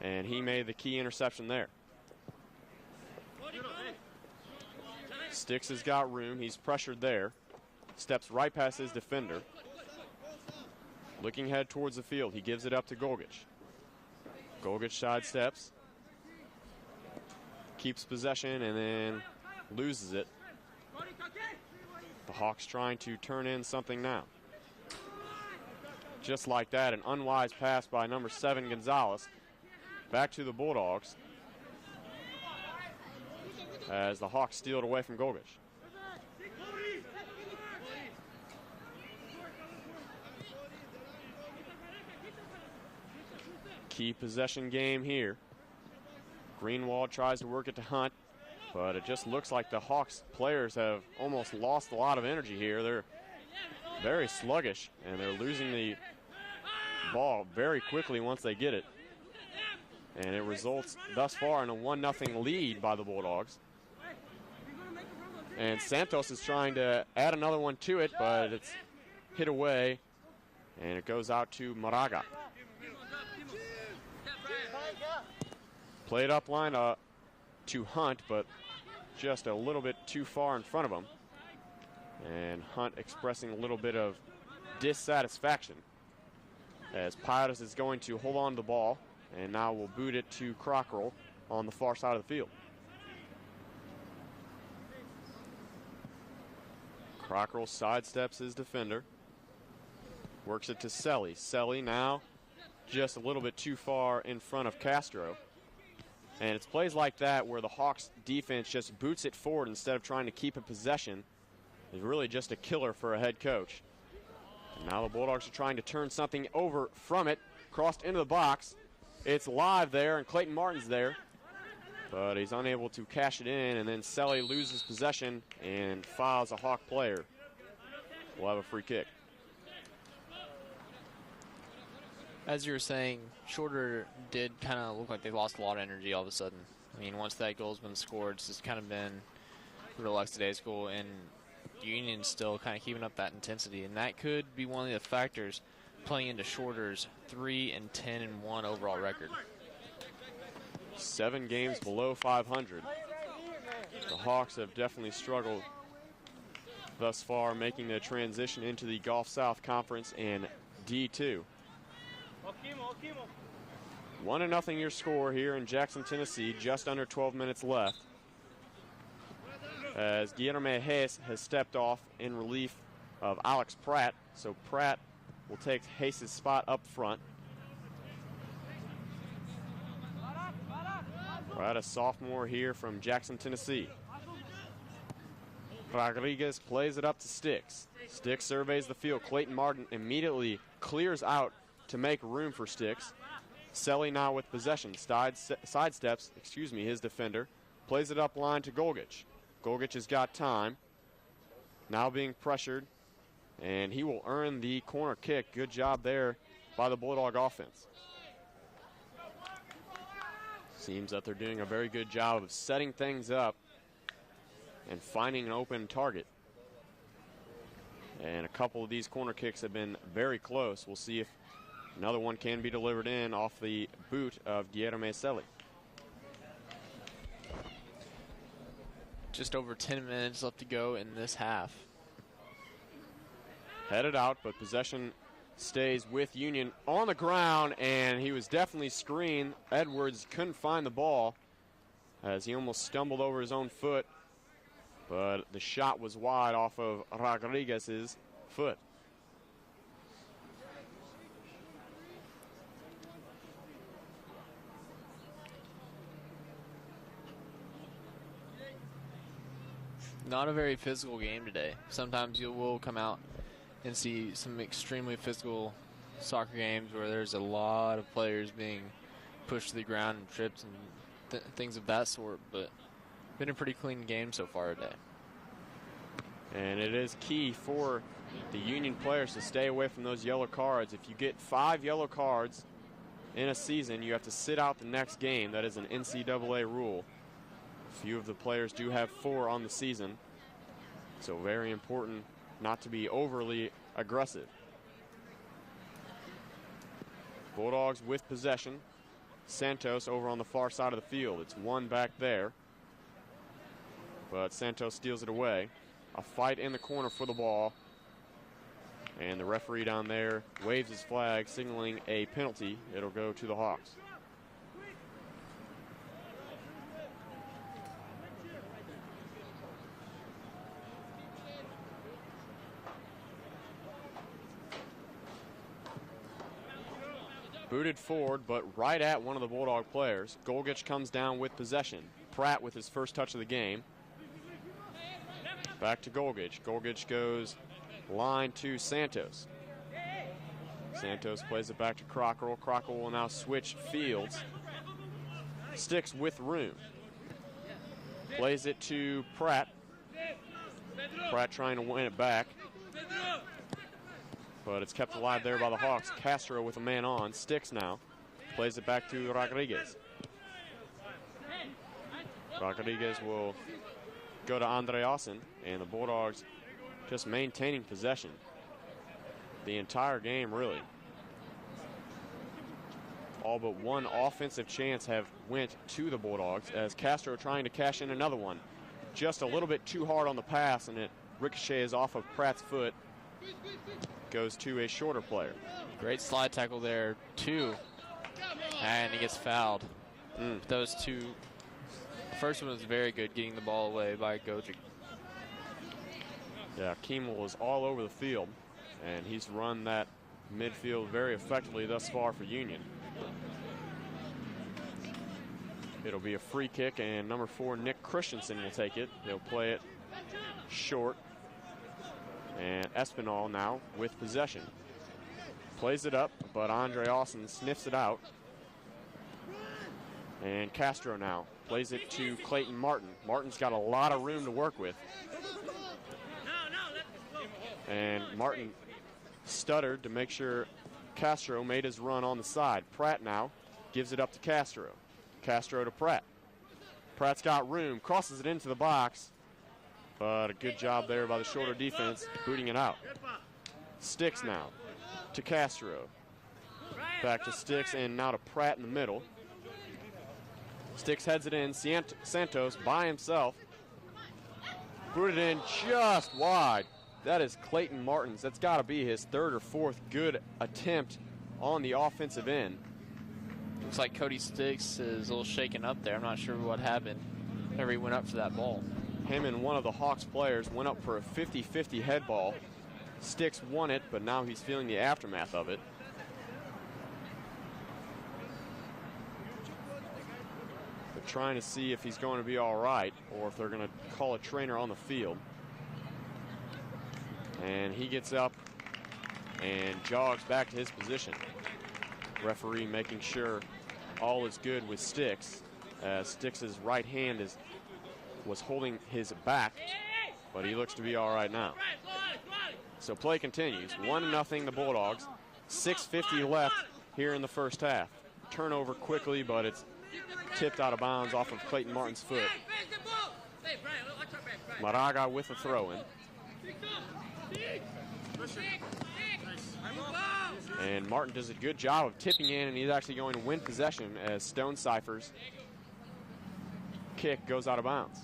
and he made the key interception there. Sticks has got room. He's pressured there. Steps right past his defender. Looking ahead towards the field. He gives it up to Golgic. Golgic sidesteps. Keeps possession and then loses it. The Hawks trying to turn in something now. Just like that, an unwise pass by number 7, Gonzalez. Back to the Bulldogs, as the Hawks steal it away from Golgic. Key possession game here. Greenwald tries to work it to Hunt, but it just looks like the Hawks players have almost lost a lot of energy here. They're very sluggish, and they're losing the ball very quickly once they get it. And it results thus far in a 1-0 lead by the Bulldogs. And Santos is trying to add another one to it, but it's hit away, and it goes out to Moraga. Played up line to Hunt, but just a little bit too far in front of him. And Hunt expressing a little bit of dissatisfaction, as Pirates is going to hold on to the ball, and now we'll boot it to Crockrell on the far side of the field. Crockrell sidesteps his defender. Works it to Selly. Selly now just a little bit too far in front of Castro. And it's plays like that where the Hawks defense just boots it forward instead of trying to keep a possession. Is really just a killer for a head coach. And now the Bulldogs are trying to turn something over from it. Crossed into the box. It's live there, and Clayton Martin's there. But he's unable to cash it in, and then Selly loses possession and fouls a Hawk player. We'll have a free kick. As you were saying, Shorter did kind of look like they lost a lot of energy all of a sudden. I mean, once that goal's been scored, it's just kind of been Biloxi Day School, and Union still kind of keeping up that intensity, and that could be one of the factors playing into Shorter's 3-10-1 overall record. 7 games below 500. The Hawks have definitely struggled thus far, making the transition into the Gulf South Conference and D2. 1-0 your score here in Jackson, Tennessee, just under 12 minutes left, as Guillermo Hayes has stepped off in relief of Alex Pratt. So Pratt will take Hayes' spot up front. Pratt, a sophomore here from Jackson, Tennessee. Rodriguez plays it up to Sticks. Sticks surveys the field. Clayton Martin immediately clears out to make room for Sticks. Selly now with possession. Sidesteps, his defender. Plays it up line to Golgich. Golgich has got time. Now being pressured, and he will earn the corner kick. Good job there by the Bulldog offense. Seems that they're doing a very good job of setting things up and finding an open target. And a couple of these corner kicks have been very close. We'll see if another one can be delivered in off the boot of Guillermo Selly. Just over 10 minutes left to go in this half. Headed out, but possession stays with Union on the ground, and he was definitely screened. Edwards couldn't find the ball as he almost stumbled over his own foot, but the shot was wide off of Rodriguez's foot. Not a very physical game today. Sometimes you will come out and see some extremely physical soccer games where there's a lot of players being pushed to the ground and tripped and things of that sort, but been a pretty clean game so far today. And it is key for the Union players to stay away from those yellow cards. If you get 5 yellow cards in a season, you have to sit out the next game. That is an NCAA rule. A few of the players do have 4 on the season, so very important not to be overly aggressive. Bulldogs with possession. Santos over on the far side of the field. It's one back there, but Santos steals it away. A fight in the corner for the ball, and the referee down there waves his flag, signaling a penalty. It'll go to the Hawks. Booted forward, but right at one of the Bulldog players. Golgich comes down with possession. Pratt with his first touch of the game. Back to Golgich. Golgich goes line to Santos. Santos plays it back to Crockrell. Crockrell will now switch fields. Sticks with room. Plays it to Pratt. Pratt trying to win it back, but it's kept alive there by the Hawks. Castro with a man on. Sticks now. Plays it back to Rodriguez. Rodriguez will go to Andreasen, and the Bulldogs just maintaining possession the entire game, really. All but one offensive chance have went to the Bulldogs, as Castro trying to cash in another one. Just a little bit too hard on the pass, and it ricochets off of Pratt's foot. Goes to a shorter player. Great slide tackle there, too. And he gets fouled. Those two. The first one was very good, getting the ball away by Golgich. Yeah, Kiemel is all over the field, and he's run that midfield very effectively thus far for Union. It'll be a free kick, and number 4, Nick Christensen, will take it. He'll play it short. And Espinal now with possession. Plays it up, but Andreasen sniffs it out. And Castro now plays it to Clayton Martin. Martin's got a lot of room to work with. And Martin stuttered to make sure Castro made his run on the side. Pratt now gives it up to Castro. Castro to Pratt. Pratt's got room, crosses it into the box, But a good job there by the Shorter defense, booting it out. Sticks now to Castro. Back to Sticks, and now to Pratt in the middle. Sticks heads it in. Santos by himself. Booted in just wide. That is Clayton Martins. That's got to be his third or fourth good attempt on the offensive end. Looks like Cody Sticks is a little shaken up there. I'm not sure what happened whenever he went up for that ball. Him and one of the Hawks players went up for a 50-50 head ball. Sticks won it, but now he's feeling the aftermath of it. They're trying to see if he's going to be all right or if they're going to call a trainer on the field. And he gets up and jogs back to his position. Referee making sure all is good with Sticks. Sticks' right hand was holding his back, but he looks to be all right now. So play continues. 1-0 the Bulldogs. 6:50 left here in the first half. Turnover quickly, but it's tipped out of bounds off of Clayton Martin's foot. Moraga with a throw-in. And Martin does a good job of tipping in, and he's actually going to win possession as Stonecipher's kick goes out of bounds.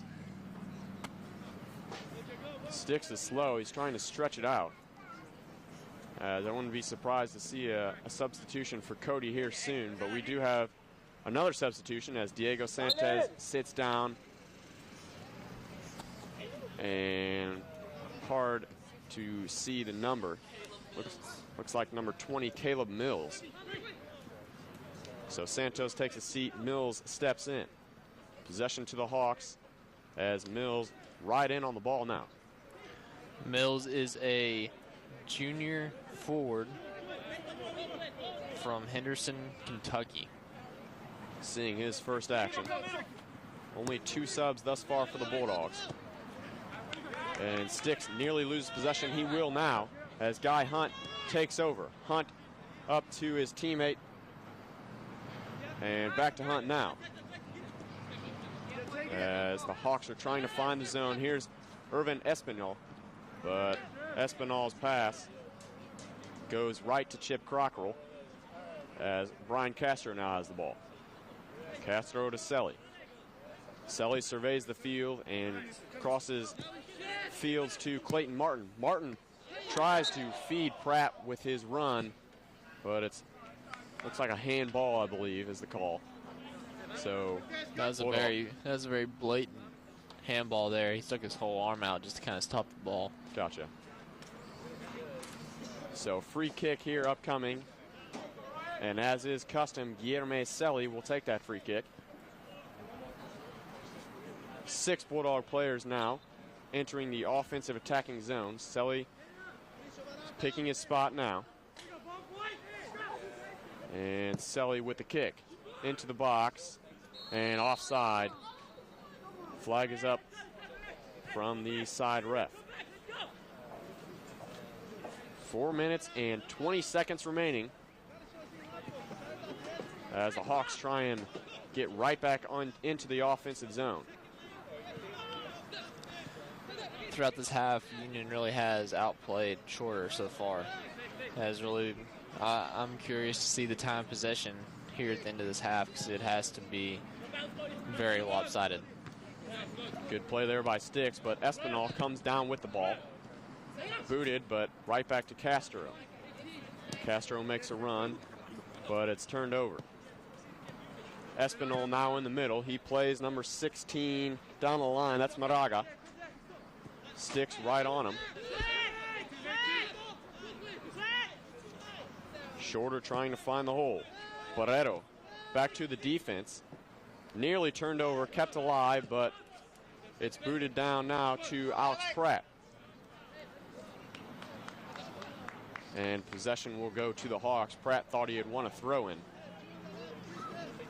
Sticks is slow. He's trying to stretch it out. I wouldn't be surprised to see a substitution for Cody here soon, but we do have another substitution as Diego Sanchez sits down. And hard to see the number. Looks like number 20, Caleb Mills. So Santos takes a seat. Mills steps in. Possession to the Hawks as Mills right in on the ball now. Mills is a junior forward from Henderson, Kentucky. Seeing his first action. Only 2 subs thus far for the Bulldogs. And Sticks nearly loses possession. He will now as Guy Hunt takes over. Hunt up to his teammate. And back to Hunt now. As the Hawks are trying to find the zone. Here's Irvin Espinal. But Espinal's pass goes right to Chip Crockrell as Brian Castro now has the ball. Castro to Selly. Selly surveys the field and crosses fields to Clayton Martin. Martin tries to feed Pratt with his run, but it's looks like a handball, I believe, is the call. So that was a very blatant handball there. He stuck his whole arm out just to kind of stop the ball. Gotcha. So free kick here upcoming. And as is custom, Guilherme Selly will take that free kick. 6 Bulldog players now entering the offensive attacking zone. Selly picking his spot now. And Selly with the kick into the box and offside. Flag is up from the side ref. 4 minutes and 20 seconds remaining as the Hawks try and get right back on into the offensive zone. Throughout this half, Union really has outplayed Shorter so far. I'm curious to see the time possession here at the end of this half because it has to be very lopsided. Good play there by Sticks, but Espinal comes down with the ball. Booted, but right back to Castro. Castro makes a run, but it's turned over. Espinal now in the middle. He plays number 16 down the line. That's Moraga. Sticks right on him. Shorter trying to find the hole. Barrero back to the defense. Nearly turned over, kept alive, but it's booted down now to Alex Pratt. And possession will go to the Hawks. Pratt thought he had won a throw-in.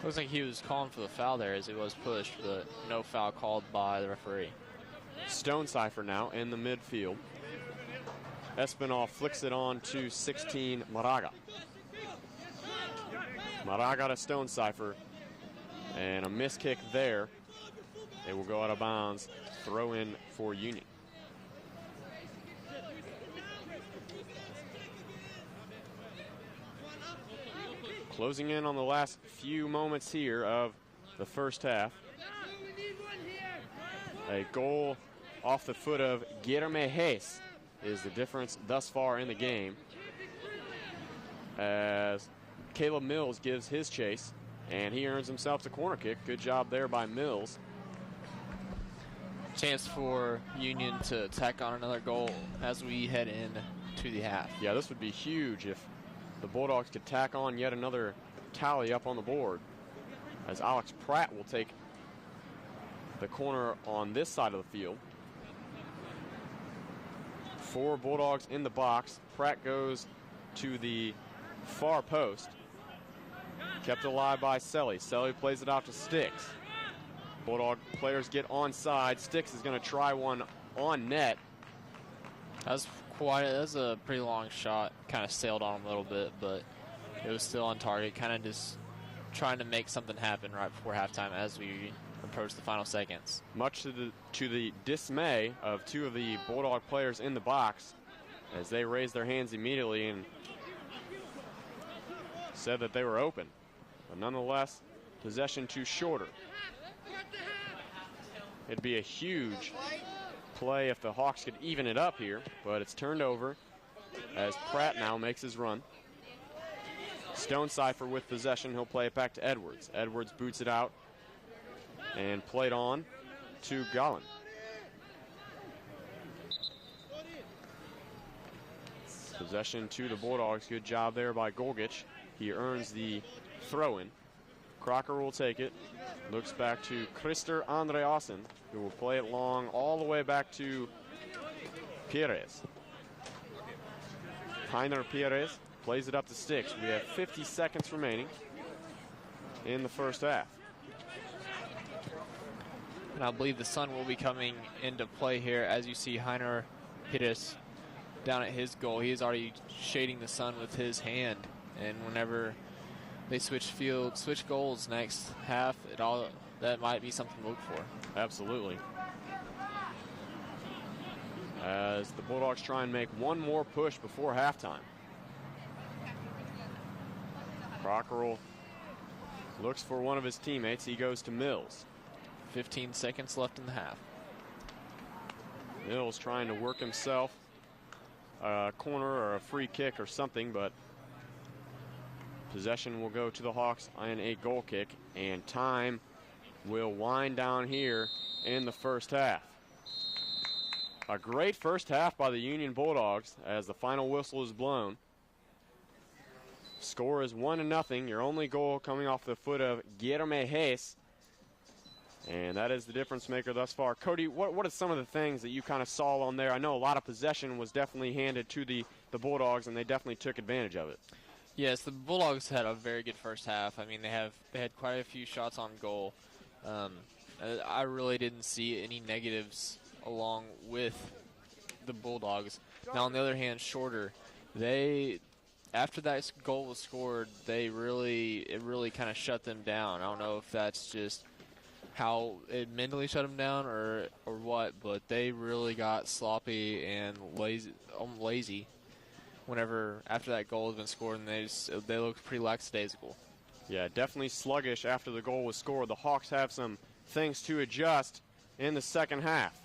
Looks like he was calling for the foul there as he was pushed, but no foul called by the referee. Stonecipher now in the midfield. Espinal flicks it on to 16 Moraga. Moraga to Stonecipher. And a miss kick there. It will go out of bounds. Throw in for Union. Closing in on the last few moments here of the first half. A goal off the foot of Guilherme Reis is the difference thus far in the game, as Caleb Mills gives his chase, and he earns himself the corner kick. Good job there by Mills. Chance for Union to tack on another goal as we head in to the half. Yeah, this would be huge if the Bulldogs could tack on yet another tally up on the board, as Alex Pratt will take the corner on this side of the field. 4 Bulldogs in the box. Pratt goes to the far post. Kept alive by Selly. Selly plays it out to Sticks. Bulldog players get onside. Sticks is going to try one on net. That was a pretty long shot. Kind of sailed on him a little bit, but it was still on target. Kind of just trying to make something happen right before halftime as we approach the final seconds. Much to the dismay of 2 of the Bulldog players in the box, as they raised their hands immediately and said that they were open. But nonetheless, possession to Shorter. It'd be a huge play if the Hawks could even it up here, but it's turned over as Pratt now makes his run. Stonecipher with possession. He'll play it back to Edwards. Edwards boots it out and played on to Gallen. Possession to the Bulldogs. Good job there by Golgich. He earns the throw-in. Crocker will take it. Looks back to Christer Andreasen, who will play it long all the way back to Pires. Heiner Pires plays it up to Sticks. We have 50 seconds remaining in the first half. And I believe the sun will be coming into play here as you see Heiner Pires down at his goal. He is already shading the sun with his hand, and whenever they switch goals next half, that might be something to look for. Absolutely. As the Bulldogs try and make one more push before halftime. Crockerell looks for one of his teammates. He goes to Mills. 15 seconds left in the half. Mills trying to work himself a corner or a free kick or something, but possession will go to the Hawks and a goal kick, and time will wind down here in the first half. A great first half by the Union Bulldogs as the final whistle is blown. Score is 1-0. Your only goal coming off the foot of Guilherme Reis, and that is the difference maker thus far. Cody, what are some of the things that you kind of saw on there? I know a lot of possession was definitely handed to the Bulldogs, and they definitely took advantage of it. Yes, the Bulldogs had a very good first half. I mean, they had quite a few shots on goal. I really didn't see any negatives along with the Bulldogs. Now, on the other hand, Shorter, after that goal was scored, it really kind of shut them down. I don't know if that's just how it mentally shut them down or what, but they really got sloppy and lazy whenever after that goal has been scored, and they looked pretty lackadaisical. Yeah, definitely sluggish after the goal was scored. The Hawks have some things to adjust in the second half.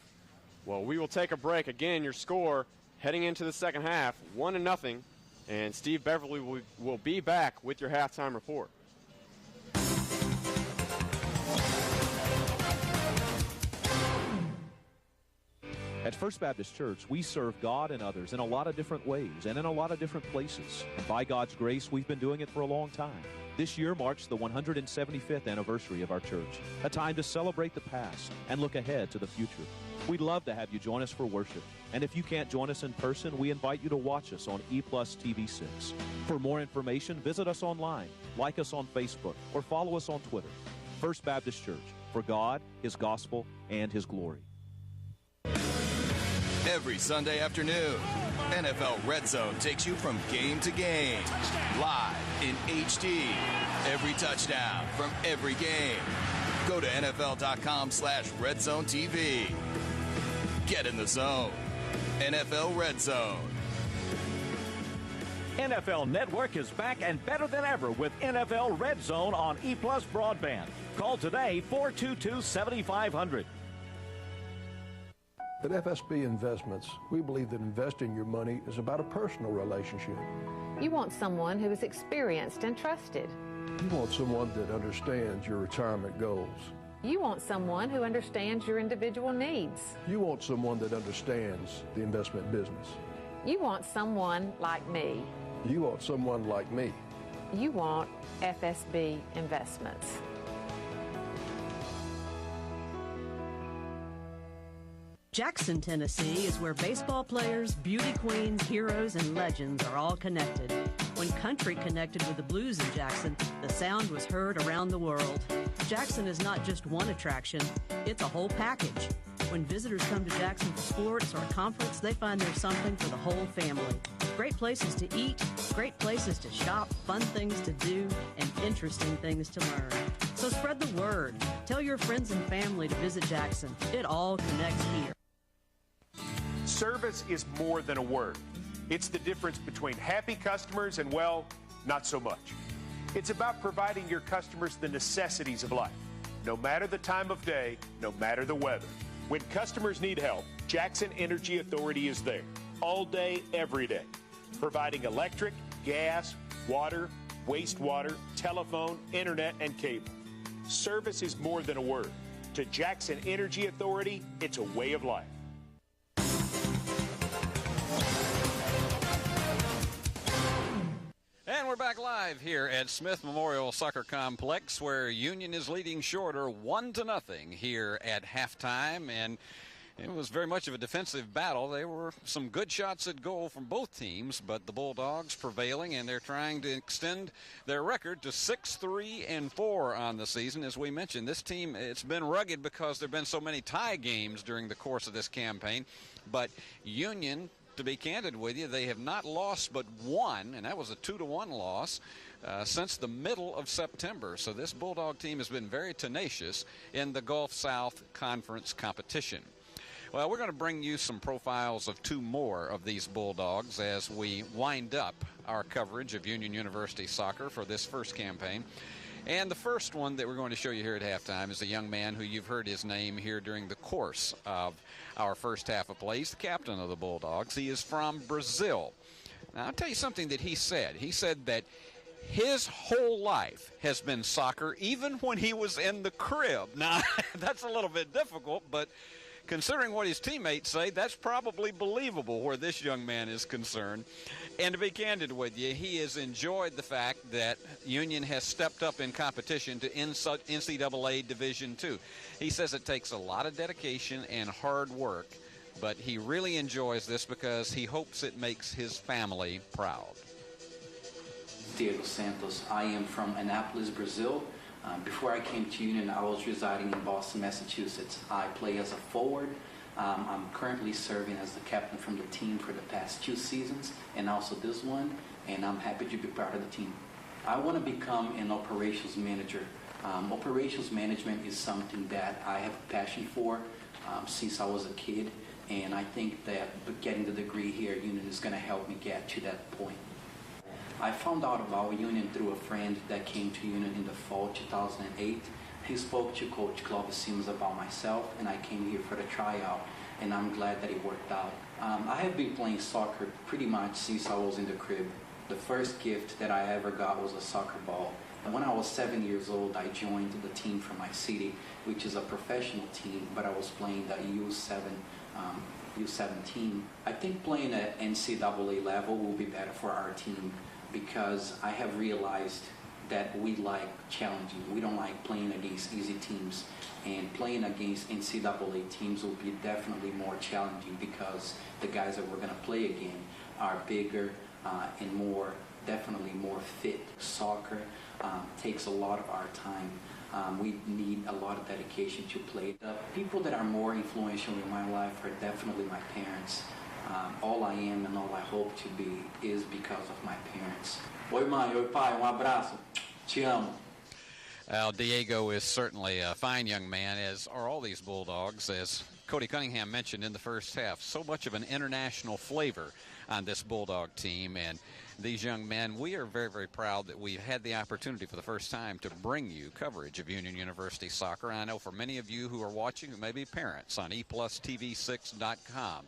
Well, we will take a break. Again, your score heading into the second half, 1-0, and Steve Beverly will be back with your halftime report. At First Baptist Church, we serve God and others in a lot of different ways and in a lot of different places. And by God's grace, we've been doing it for a long time. This year marks the 175th anniversary of our church, a time to celebrate the past and look ahead to the future. We'd love to have you join us for worship. And if you can't join us in person, we invite you to watch us on E+ TV6. For more information, visit us online, like us on Facebook, or follow us on Twitter. First Baptist Church, for God, His gospel, and His glory. Every Sunday afternoon, NFL Red Zone takes you from game to game, live in HD. Every touchdown from every game. Go to NFL.com/RedZoneTV. Get in the zone. NFL Red Zone. NFL Network is back and better than ever with NFL Red Zone on E+ broadband. Call today 422-7500. At FSB Investments, we believe that investing your money is about a personal relationship. You want someone who is experienced and trusted. You want someone that understands your retirement goals. You want someone who understands your individual needs. You want someone that understands the investment business. You want someone like me. You want someone like me. You want FSB Investments. Jackson, Tennessee is where baseball players, beauty queens, heroes, and legends are all connected. When country connected with the blues in Jackson, the sound was heard around the world. Jackson is not just one attraction, it's a whole package. When visitors come to Jackson for sports or a conference, they find there's something for the whole family. Great places to eat, great places to shop, fun things to do, and interesting things to learn. So spread the word. Tell your friends and family to visit Jackson. It all connects here. Service is more than a word. It's the difference between happy customers and, well, not so much. It's about providing your customers the necessities of life, no matter the time of day, no matter the weather. When customers need help, Jackson Energy Authority is there, all day, every day, providing electric, gas, water, wastewater, telephone, internet, and cable. Service is more than a word. To Jackson Energy Authority, it's a way of life. And we're back live here at Smith Memorial Soccer Complex, where Union is leading Shorter 1-0 here at halftime. And it was very much of a defensive battle. There were some good shots at goal from both teams, but the Bulldogs prevailing, and they're trying to extend their record to 6-3-4 on the season. As we mentioned, this team, it's been rugged because there have been so many tie games during the course of this campaign. But Union, to be candid with you, they have not lost but one, and that was a 2-1 loss since the middle of September. So this Bulldog team has been very tenacious in the Gulf South Conference competition. Well, we're going to bring you some profiles of two more of these Bulldogs as we wind up our coverage of Union University soccer for this first campaign. And the first one that we're going to show you here at halftime is a young man who you've heard his name here during the course of our first half of play. He's the captain of the Bulldogs. He is from Brazil. Now, I'll tell you something that he said. He said that his whole life has been soccer, even when he was in the crib. Now, that's a little bit difficult, but considering what his teammates say, that's probably believable where this young man is concerned. And to be candid with you, he has enjoyed the fact that Union has stepped up in competition to NCAA Division II. He says it takes a lot of dedication and hard work, but he really enjoys this because he hopes it makes his family proud. Diego Santos. I am from Anápolis, Brazil. Before I came to Union, I was residing in Boston, Massachusetts. I play as a forward. I'm currently serving as the captain from the team for the past 2 seasons and also this one, and I'm happy to be part of the team. I want to become an operations manager. Operations management is something that I have a passion for since I was a kid, and I think that getting the degree here at Union is going to help me get to that point. I found out about Union through a friend that came to Union in the fall 2008. He spoke to Coach Clovis Sims about myself, and I came here for the tryout, and I'm glad that it worked out. I have been playing soccer pretty much since I was in the crib. The first gift that I ever got was a soccer ball. And when I was 7 years old, I joined the team from my city, which is a professional team, but I was playing the U17. I think playing at NCAA level will be better for our team, because I have realized that we like challenging. We don't like playing against easy teams, and playing against NCAA teams will be definitely more challenging because the guys that we're going to play again are bigger and definitely more fit. Soccer takes a lot of our time. We need a lot of dedication to play. The people that are more influential in my life are definitely my parents. All I am and all I hope to be is because of my parents. Oi mãe, oi pai, abraço. Te amo. Well, Diego is certainly a fine young man, as are all these Bulldogs, as Cody Cunningham mentioned in the first half. So much of an international flavor on this Bulldog team. And these young men, we are very, very proud that we've had the opportunity for the first time to bring you coverage of Union University soccer. And I know for many of you who are watching, who may be parents on eplustv6.com,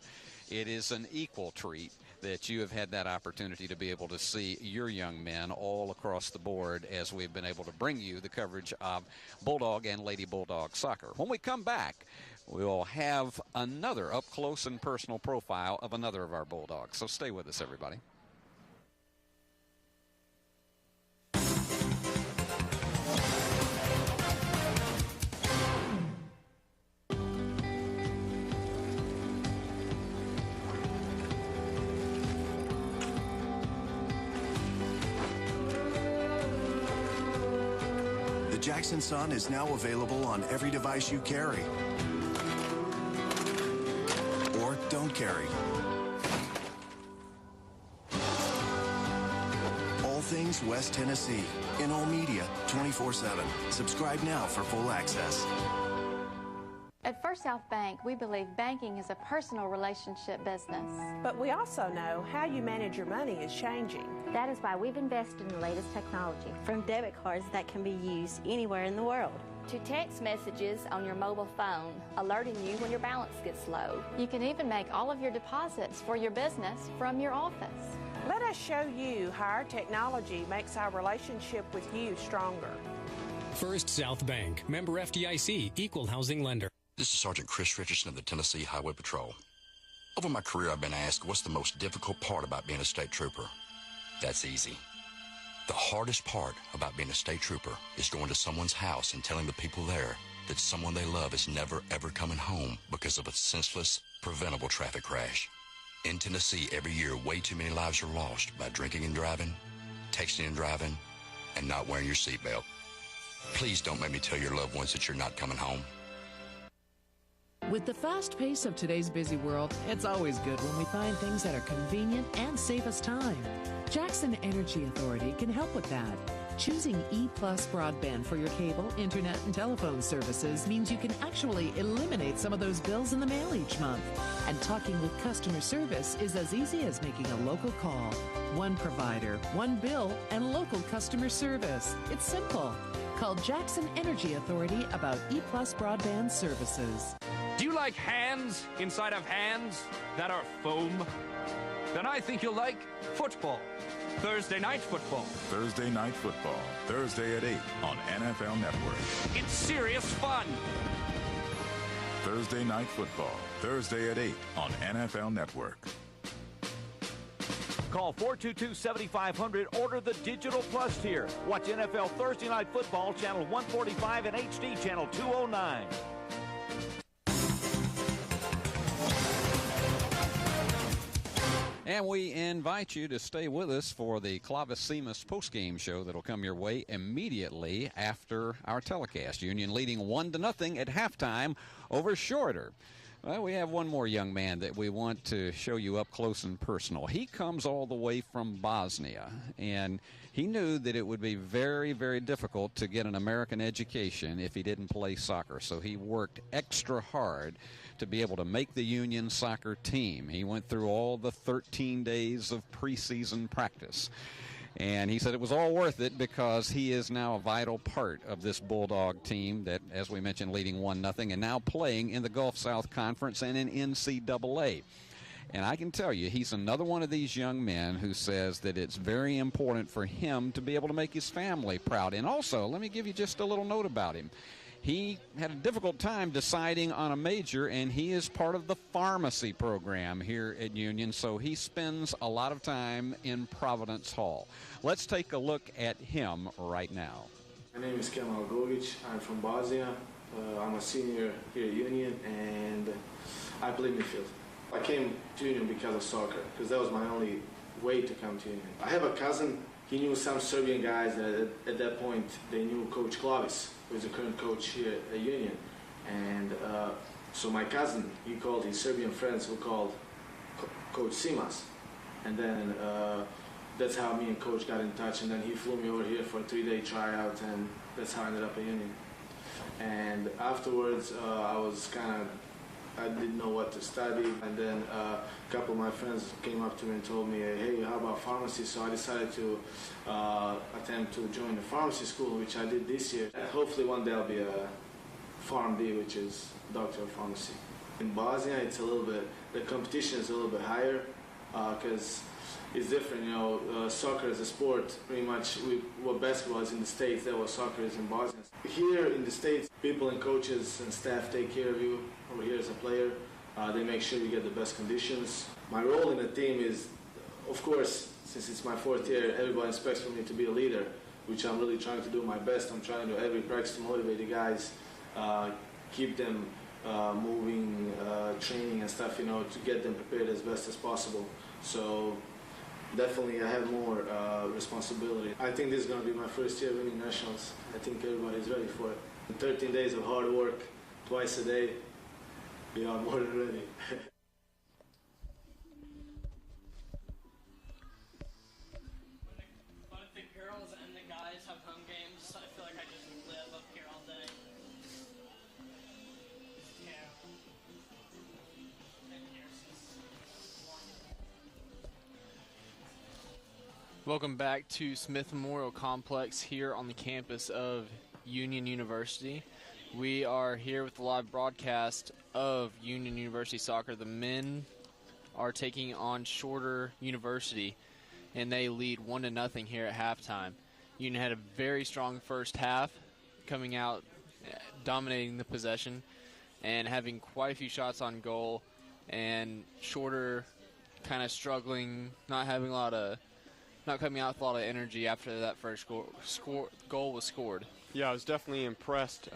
it is an equal treat that you have had that opportunity to be able to see your young men all across the board as we've been able to bring you the coverage of Bulldog and Lady Bulldog soccer. When we come back, we'll have another up-close and personal profile of another of our Bulldogs. So stay with us, everybody. The Jackson Sun is now available on every device you carry or don't carry. All things West Tennessee in all media 24/7. Subscribe now for full access. At First South Bank, we believe banking is a personal relationship business. But we also know how you manage your money is changing. That is why we've invested in the latest technology, from debit cards that can be used anywhere in the world, to text messages on your mobile phone, alerting you when your balance gets low. You can even make all of your deposits for your business from your office. Let us show you how our technology makes our relationship with you stronger. First South Bank, member FDIC, equal housing lender. This is Sergeant Chris Richardson of the Tennessee Highway Patrol. Over my career, I've been asked, what's the most difficult part about being a state trooper? That's easy. The hardest part about being a state trooper is going to someone's house and telling the people there that someone they love is never, ever coming home because of a senseless, preventable traffic crash. In Tennessee, every year, way too many lives are lost by drinking and driving, texting and driving, and not wearing your seatbelt. Please don't make me tell your loved ones that you're not coming home. With the fast pace of today's busy world, it's always good when we find things that are convenient and save us time. Jackson Energy Authority can help with that. Choosing E+ broadband for your cable, internet, and telephone services means you can actually eliminate some of those bills in the mail each month. And talking with customer service is as easy as making a local call. One provider, one bill, and local customer service. It's simple. Call Jackson Energy Authority about E+ broadband services. Do you like hands inside of hands that are foam? Then I think you'll like football. Thursday night football. Thursday night football. Thursday at 8 on NFL Network. It's serious fun. Thursday night football. Thursday at 8 on NFL Network. Call 422-7500. Order the Digital Plus tier. Watch NFL Thursday Night Football, Channel 145 and HD, Channel 209. And we invite you to stay with us for the Clovis-Seamus postgame show that'll come your way immediately after our telecast. Union leading 1-0 at halftime over Shorter. Well, we have one more young man that we want to show you up close and personal. He comes all the way from Bosnia, and he knew that it would be very, very difficult to get an American education if he didn't play soccer. So he worked extra hard to be able to make the Union soccer team. He went through all the 13 days of preseason practice. And he said it was all worth it because he is now a vital part of this Bulldog team that, as we mentioned, leading 1-0 and now playing in the Gulf South Conference and in NCAA. And I can tell you, he's another one of these young men who says that it's very important for him to be able to make his family proud. And also, let me give you just a little note about him. He had a difficult time deciding on a major, and he is part of the pharmacy program here at Union, so he spends a lot of time in Providence Hall. Let's take a look at him right now. My name is Kemal Gogic. I'm from Bosnia. I'm a senior here at Union, and I play midfield. I came to Union because of soccer, because that was my only way to come to Union. I have a cousin. He knew some Serbian guys that at that point they knew Coach Clovis, who is the current coach here at Union. And so my cousin, he called his Serbian friends who called Coach Simas. And then that's how me and Coach got in touch. And then he flew me over here for a 3-day tryout, and that's how I ended up at Union. And afterwards, I I didn't know what to study, and then a couple of my friends came up to me and told me, hey, how about pharmacy? So I decided to attempt to join the pharmacy school, which I did this year. And hopefully one day I'll be a PharmD, which is Doctor of Pharmacy. In Bosnia, it's a little bit, the competition is a little bit higher because it's different, you know, soccer is a sport, pretty much what basketball is in the States, that what soccer is in Bosnia. Here in the States, people and coaches and staff take care of you. Over here as a player, they make sure you get the best conditions. My role in the team is, of course, since it's my 4th year, everybody expects for me to be a leader, which I'm really trying to do my best. I'm trying to do every practice to motivate the guys, keep them moving, training and stuff, you know, to get them prepared as best as possible. So definitely I have more responsibility. I think this is going to be my first year winning nationals. I think everybody's ready for it. 13 days of hard work, twice a day, we are more than ready. Both the girls and the guys have home games, so I feel like I just live up here all day. Yeah. Welcome back to Smith Memorial Complex here on the campus of Union University. We are here with the live broadcast of Union University soccer. The men are taking on Shorter University, and they lead 1-0 here at halftime. Union had a very strong first half, coming out, dominating the possession, and having quite a few shots on goal, and Shorter kind of struggling, not coming out with a lot of energy after that first goal was scored. Yeah, I was definitely impressed.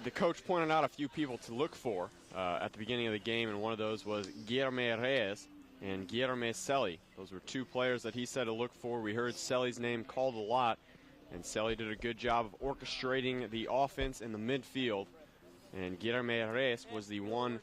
The coach pointed out a few people to look for at the beginning of the game, and one of those was Guilherme Reyes and Guilherme Selly. Those were two players that he said to look for. We heard Selly's name called a lot, and Selly did a good job of orchestrating the offense in the midfield. And Guilherme Reyes was the one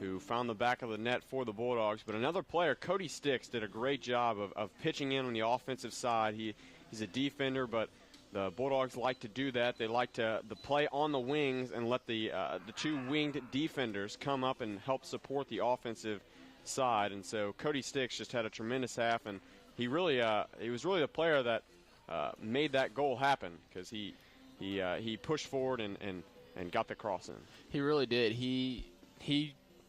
who found the back of the net for the Bulldogs. But another player, Cody Sticks, did a great job of pitching in on the offensive side. He's a defender, but the Bulldogs like to do that. They like to play on the wings and let the two winged defenders come up and help support the offensive side. And so Cody Sticks just had a tremendous half, and he was really the player that made that goal happen, because he pushed forward and got the cross in. He really did. He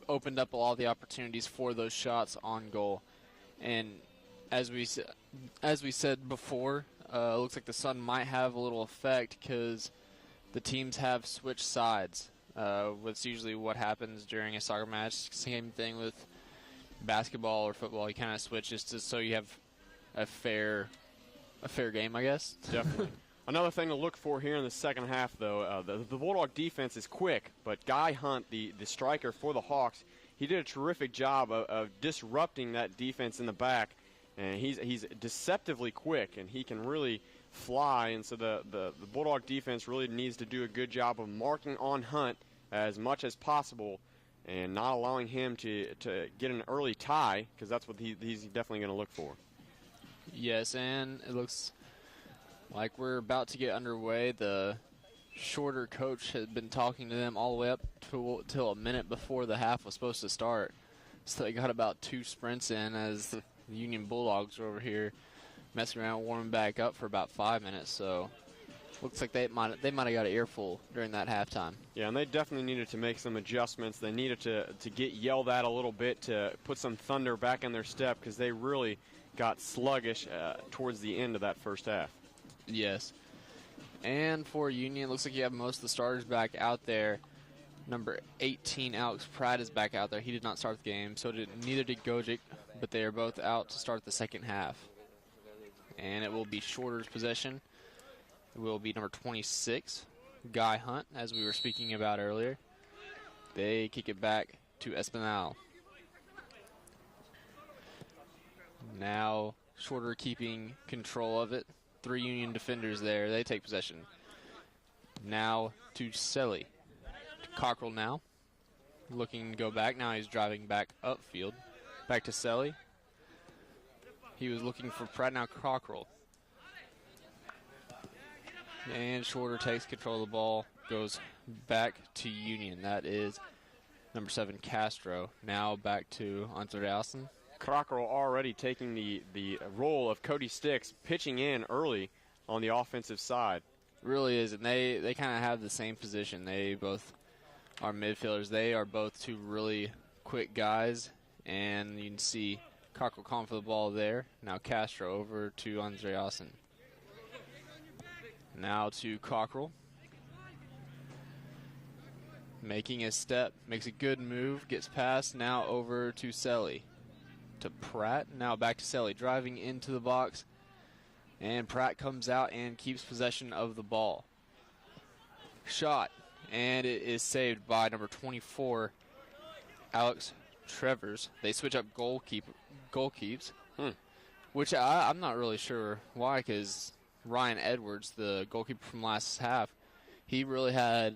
opened up a lot of the opportunities for those shots on goal, and as we said before, it looks like the sun might have a little effect because the teams have switched sides. What's usually what happens during a soccer match. Same thing with basketball or football. You kind of switch just so you have a fair game, I guess. Definitely. Another thing to look for here in the second half, though, the Bulldog defense is quick, but Guy Hunt, the striker for the Hawks, he did a terrific job of disrupting that defense in the back. And he's deceptively quick, and he can really fly. And so the Bulldog defense really needs to do a good job of marking on Hunt as much as possible and not allowing him to get an early tie, because that's what he's definitely going to look for. Yes, and it looks like we're about to get underway. The Shorter coach had been talking to them all the way up till a minute before the half was supposed to start. So they got about 2 sprints in as the Union Bulldogs are over here messing around, warming back up for about 5 minutes. So looks like they might have got an earful during that halftime. Yeah, and they definitely needed to make some adjustments. They needed to get yelled at a little bit to put some thunder back in their step, because they really got sluggish towards the end of that first half. Yes. And for Union, looks like you have most of the starters back out there. Number 18, Alex Pratt, is back out there. He did not start the game, so neither did Gojic, but they are both out to start the second half. And it will be Shorter's possession. It will be number 26, Guy Hunt, as we were speaking about earlier. They kick it back to Espinal. Now Shorter keeping control of it. 3 Union defenders there. They take possession. Now to Selly. Cockrell now. Looking to go back. Now he's driving back upfield. Back to Selly. He was looking for Pratt. Now Cockrell. And Shorter takes control of the ball. Goes back to Union. That is number 7 Castro. Now back to Andreasen. Cockrell already taking the role of Cody Sticks, pitching in early on the offensive side. Really is, and they kind of have the same position. They both are midfielders. They are both two really quick guys, and you can see Cockrell calling for the ball there. Now Castro over to Andreasen. Now to Cockrell. Making a step, makes a good move, gets past, now over to Selly. To Pratt, now back to Selly, driving into the box, and Pratt comes out and keeps possession of the ball. Shot, and it is saved by number 24, Alex Trevors. They switch up goalkeeps, which I'm not really sure why, because Ryan Edwards, the goalkeeper from last half, he really had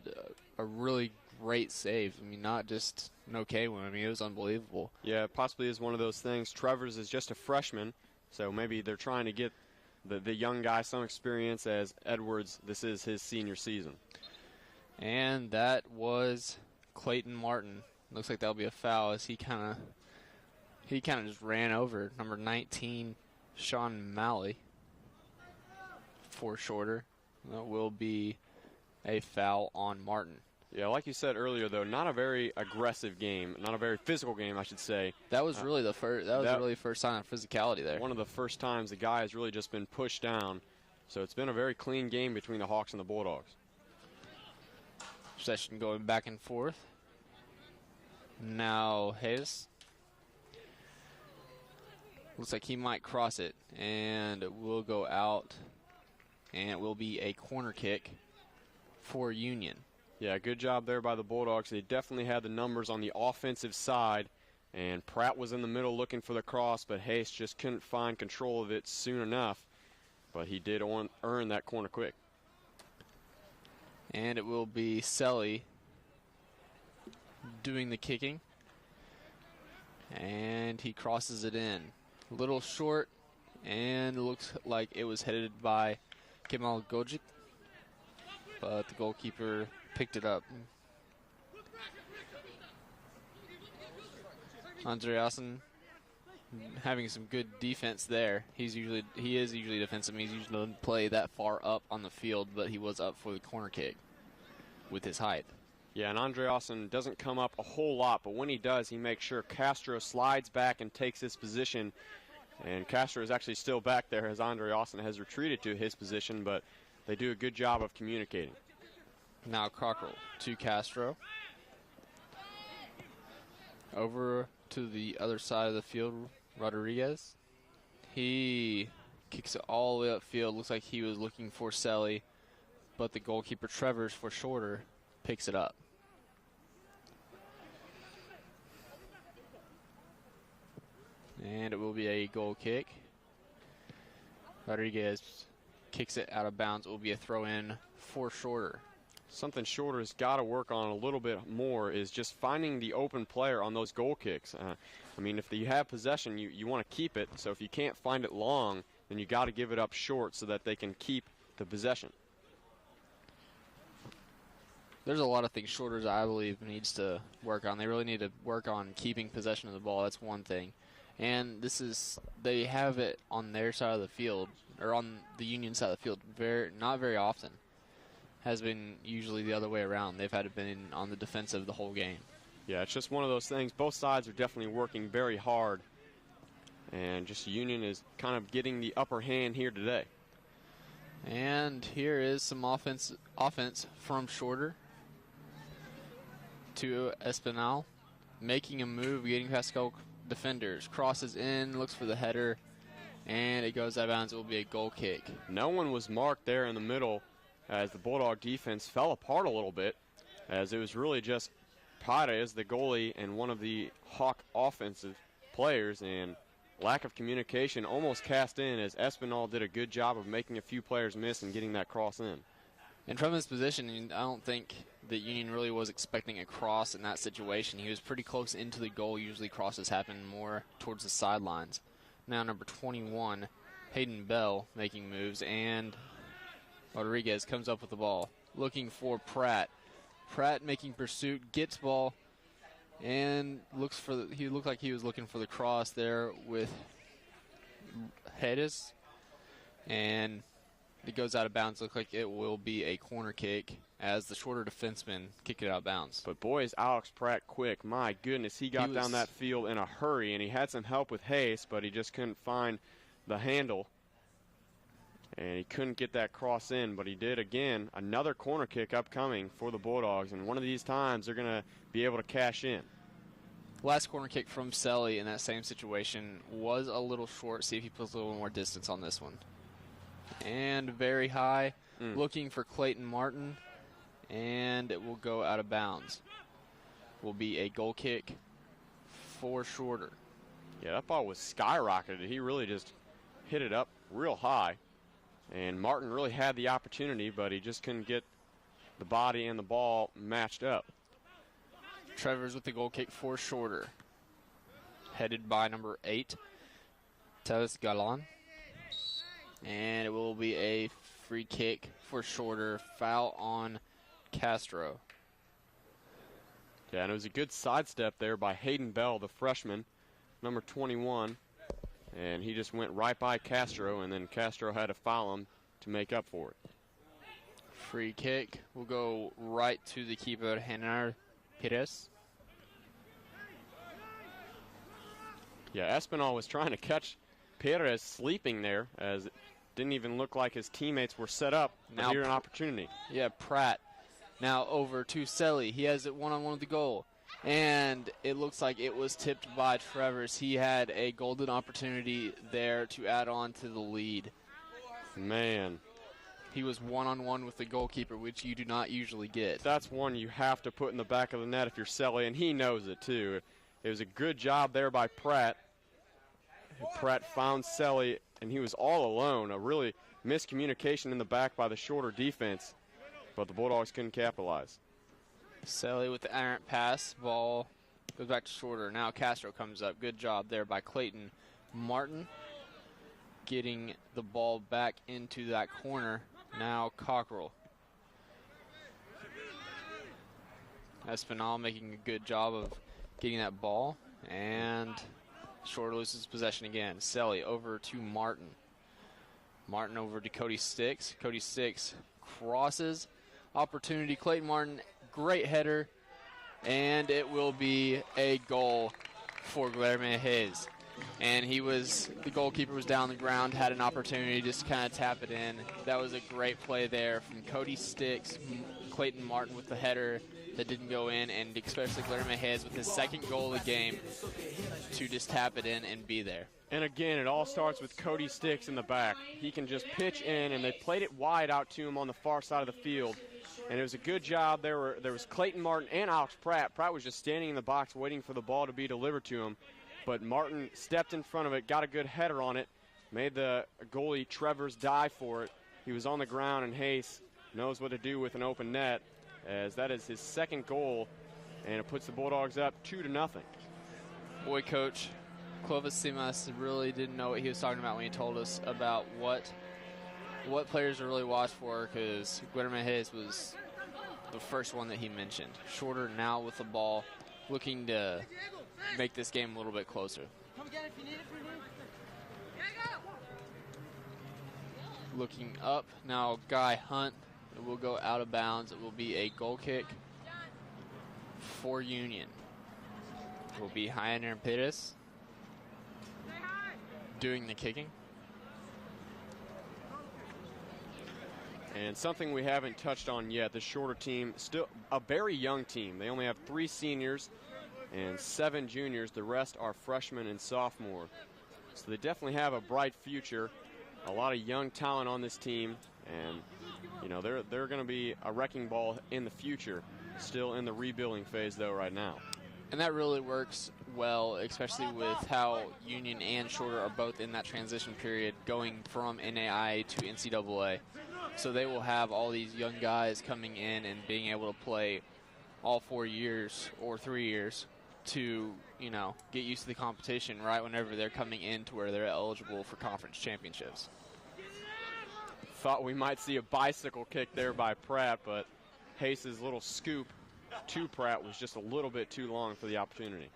a really great save. I mean, not just an okay one. I mean, it was unbelievable. Yeah, it possibly is one of those things. Trevors is just a freshman, so maybe they're trying to get the young guy some experience, as Edwards, this is his senior season. And that was Clayton Martin. Looks like that'll be a foul, as he kind of just ran over number 19, Sean Malley, for shorter. That will be a foul on Martin. Yeah, like you said earlier, though, not a very aggressive game, not a very physical game, I should say. That was really the first. That was really the first sign of physicality there. One of the first times the guy has really just been pushed down. So it's been a very clean game between the Hawks and the Bulldogs. Possession going back and forth. Now Hayes. Looks like he might cross it, and it will go out, and it will be a corner kick for Union. Yeah, good job there by the Bulldogs. They definitely had the numbers on the offensive side, and Pratt was in the middle looking for the cross, but Hayes just couldn't find control of it soon enough. But he did earn that corner quick. And it will be Selly doing the kicking. And he crosses it in. A little short, and looks like it was headed by Kemal Gojic. But the goalkeeper picked it up. Andreasen having some good defense there. He is usually defensive. He usually doesn't play that far up on the field, but he was up for the corner kick with his height. Yeah, and Andreasen doesn't come up a whole lot, but when he does, he makes sure Castro slides back and takes his position. And Castro is actually still back there as Andreasen has retreated to his position, but they do a good job of communicating. Now Cockrell to Castro. Over to the other side of the field, Rodriguez. He kicks it all the way upfield. Looks like he was looking for Selly, but the goalkeeper, Trevors, for shorter, picks it up. And it will be a goal kick. Rodriguez kicks it out of bounds. It will be a throw-in for shorter. Something Shorter has got to work on a little bit more is just finding the open player on those goal kicks. I mean, if you have possession, you want to keep it. So if you can't find it long, then you got to give it up short so that they can keep the possession. There's a lot of things Shorter's, I believe, needs to work on. They really need to work on keeping possession of the ball. That's one thing. And they have it on their side of the field, or on the Union side of the field, not very often. Has been usually the other way around. They've had to been on the defensive the whole game. Yeah, it's just one of those things. Both sides are definitely working very hard. And just Union is kind of getting the upper hand here today. And here is some offense from Shorter to Espinal. Making a move, getting past defenders. Crosses in, looks for the header, and it goes out of bounds. It will be a goal kick. No one was marked there in the middle, as the Bulldog defense fell apart a little bit, as it was really just Paredes, the goalie, and one of the Hawk offensive players, and lack of communication almost cast in, as Espinal did a good job of making a few players miss and getting that cross in. And from his position, I don't think that Union really was expecting a cross in that situation. He was pretty close into the goal. Usually crosses happen more towards the sidelines. Now number 21, Hayden Bell, making moves, and Rodriguez comes up with the ball, looking for Pratt. Pratt making pursuit, gets ball, And he looked like he was looking for the cross there with Hedges. And it goes out of bounds. Looks like it will be a corner kick as the shorter defenseman kicked it out of bounds. But boy, is Alex Pratt quick. My goodness, he got down that field in a hurry, and he had some help with Hayes, but he just couldn't find the handle. And he couldn't get that cross in, but he did again. Another corner kick upcoming for the Bulldogs, and one of these times they're going to be able to cash in. Last corner kick from Selly in that same situation was a little short. See if he puts a little more distance on this one. And very high, looking for Clayton Martin, and it will go out of bounds. Will be a goal kick for Shorter. Yeah, that ball was skyrocketed. He really just hit it up real high. And Martin really had the opportunity, but he just couldn't get the body and the ball matched up. Trevor's with the goal kick for Shorter. Headed by number 8, Tevis Galan. And it will be a free kick for Shorter. Foul on Castro. Yeah, and it was a good sidestep there by Hayden Bell, the freshman, number 21. And he just went right by Castro, and then Castro had to foul him to make up for it. Free kick will go right to the keeper, Hanar Pires. Yeah, Espinal was trying to catch Pires sleeping there, as it didn't even look like his teammates were set up. Now here an opportunity. Yeah, Pratt now over to Selly. He has it one-on-one with the goal. And it looks like it was tipped by Travers. He had a golden opportunity there to add on to the lead. Man. He was one-on-one with the goalkeeper, which you do not usually get. That's one you have to put in the back of the net if you're Selly, and he knows it too. It was a good job there by Pratt. Pratt found Selly, and he was all alone. A really miscommunication in the back by the Shorter defense, but the Bulldogs couldn't capitalize. Selly with the errant pass. Ball goes back to Shorter. Now Castro comes up. Good job there by Clayton Martin. Getting the ball back into that corner. Now Cockrell. Espinal making a good job of getting that ball. And Shorter loses possession again. Selly over to Martin. Martin over to Cody Sticks. Cody Sticks crosses. Opportunity. Clayton Martin. Great header, and it will be a goal for Guilherme Hayes. And the goalkeeper was down the ground, had an opportunity just to kind of tap it in. That was a great play there from Cody Sticks, Clayton Martin with the header that didn't go in, and especially Guilherme Hayes with his second goal of the game to just tap it in and be there. And again, it all starts with Cody Sticks in the back. He can just pitch in, and they played it wide out to him on the far side of the field. And it was a good job. There was Clayton Martin and Alex Pratt. Pratt was just standing in the box waiting for the ball to be delivered to him. But Martin stepped in front of it, got a good header on it, made the goalie Travers dive for it. He was on the ground, and Hayes knows what to do with an open net, as that is his second goal, and it puts the Bulldogs up 2-0. Boy, Coach Clovis Simas really didn't know what he was talking about when he told us about what players to really watch for, because Guilherme Hayes was the first one that he mentioned. Shorter now with the ball, looking to make this game a little bit closer. Looking up, now Guy Hunt. It will go out of bounds. It will be a goal kick for Union. It will be Hainer Pires doing the kicking. And something we haven't touched on yet, the Shorter team, still a very young team. They only have 3 seniors and 7 juniors. The rest are freshmen and sophomore. So they definitely have a bright future. A lot of young talent on this team, and you know they're going to be a wrecking ball in the future. Still in the rebuilding phase though right now. And that really works well, especially with how Union and Shorter are both in that transition period going from NAIA to NCAA. So they will have all these young guys coming in and being able to play all 4 years or 3 years to, you know, get used to the competition right whenever they're coming in to where they're eligible for conference championships. Thought we might see a bicycle kick there by Pratt, but Hayes' little scoop to Pratt was just a little bit too long for the opportunity.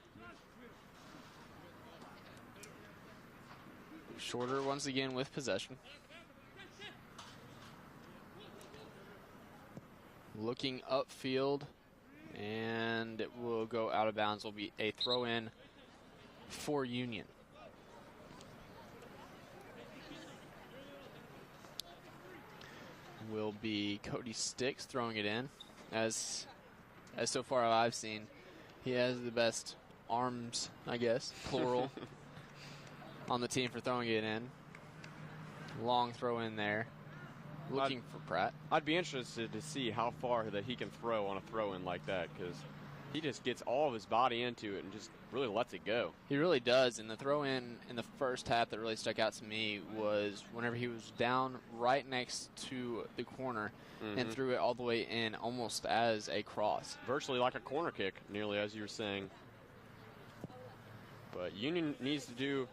Shorter once again with possession. Looking upfield, and it will go out of bounds. Will be a throw in for Union. Will be Cody Sticks throwing it in. As so far I've seen, he has the best arms, I guess, plural, on the team for throwing it in. Long throw in there. Looking for Pratt. I'd be interested to see how far that he can throw on a throw-in like that, because he just gets all of his body into it and just really lets it go. He really does, and the throw-in in the first half that really stuck out to me was whenever he was down right next to the corner and threw it all the way in almost as a cross. Virtually like a corner kick, nearly, as you were saying. But Union needs to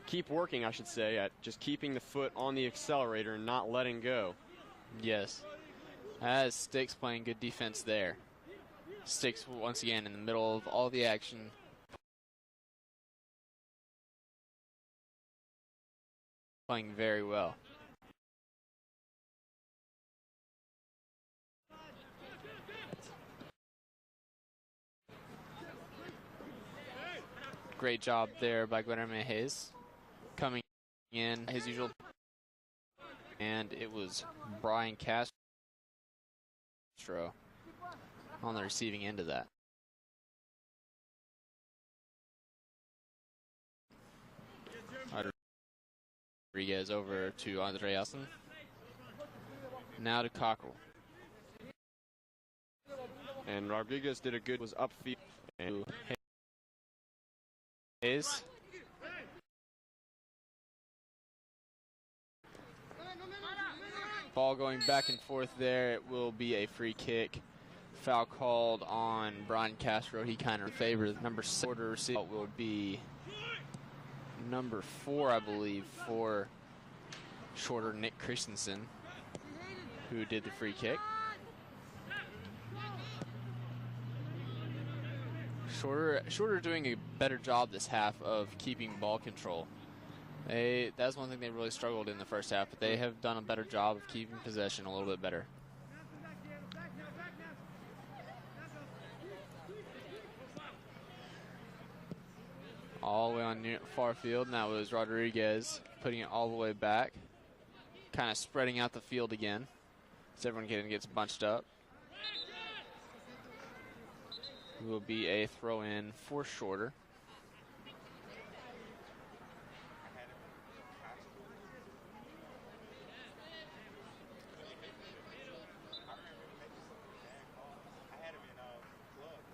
keep working, I should say, at just keeping the foot on the accelerator and not letting go. Yes. As Sticks playing good defense there. Sticks once again in the middle of all the action. Playing very well. Great job there by Guilherme Hayes. Coming in his usual, and it was Brian Castro on the receiving end of that. Rodriguez over to Andreasen. Now to Cockrell. And Rodriguez did a good, was upfield. And Hayes. Ball going back and forth there. It will be a free kick. Foul called on Brian Castro. He kind of favors number 6. It will be number 4, I believe, for Shorter, Nick Christensen, who did the free kick. Shorter doing a better job this half of keeping ball control. That's one thing they really struggled in the first half, but they have done a better job of keeping possession a little bit better. All the way on near far field, and that was Rodriguez putting it all the way back, kind of spreading out the field again, so everyone gets bunched up. Will be a throw in for Shorter.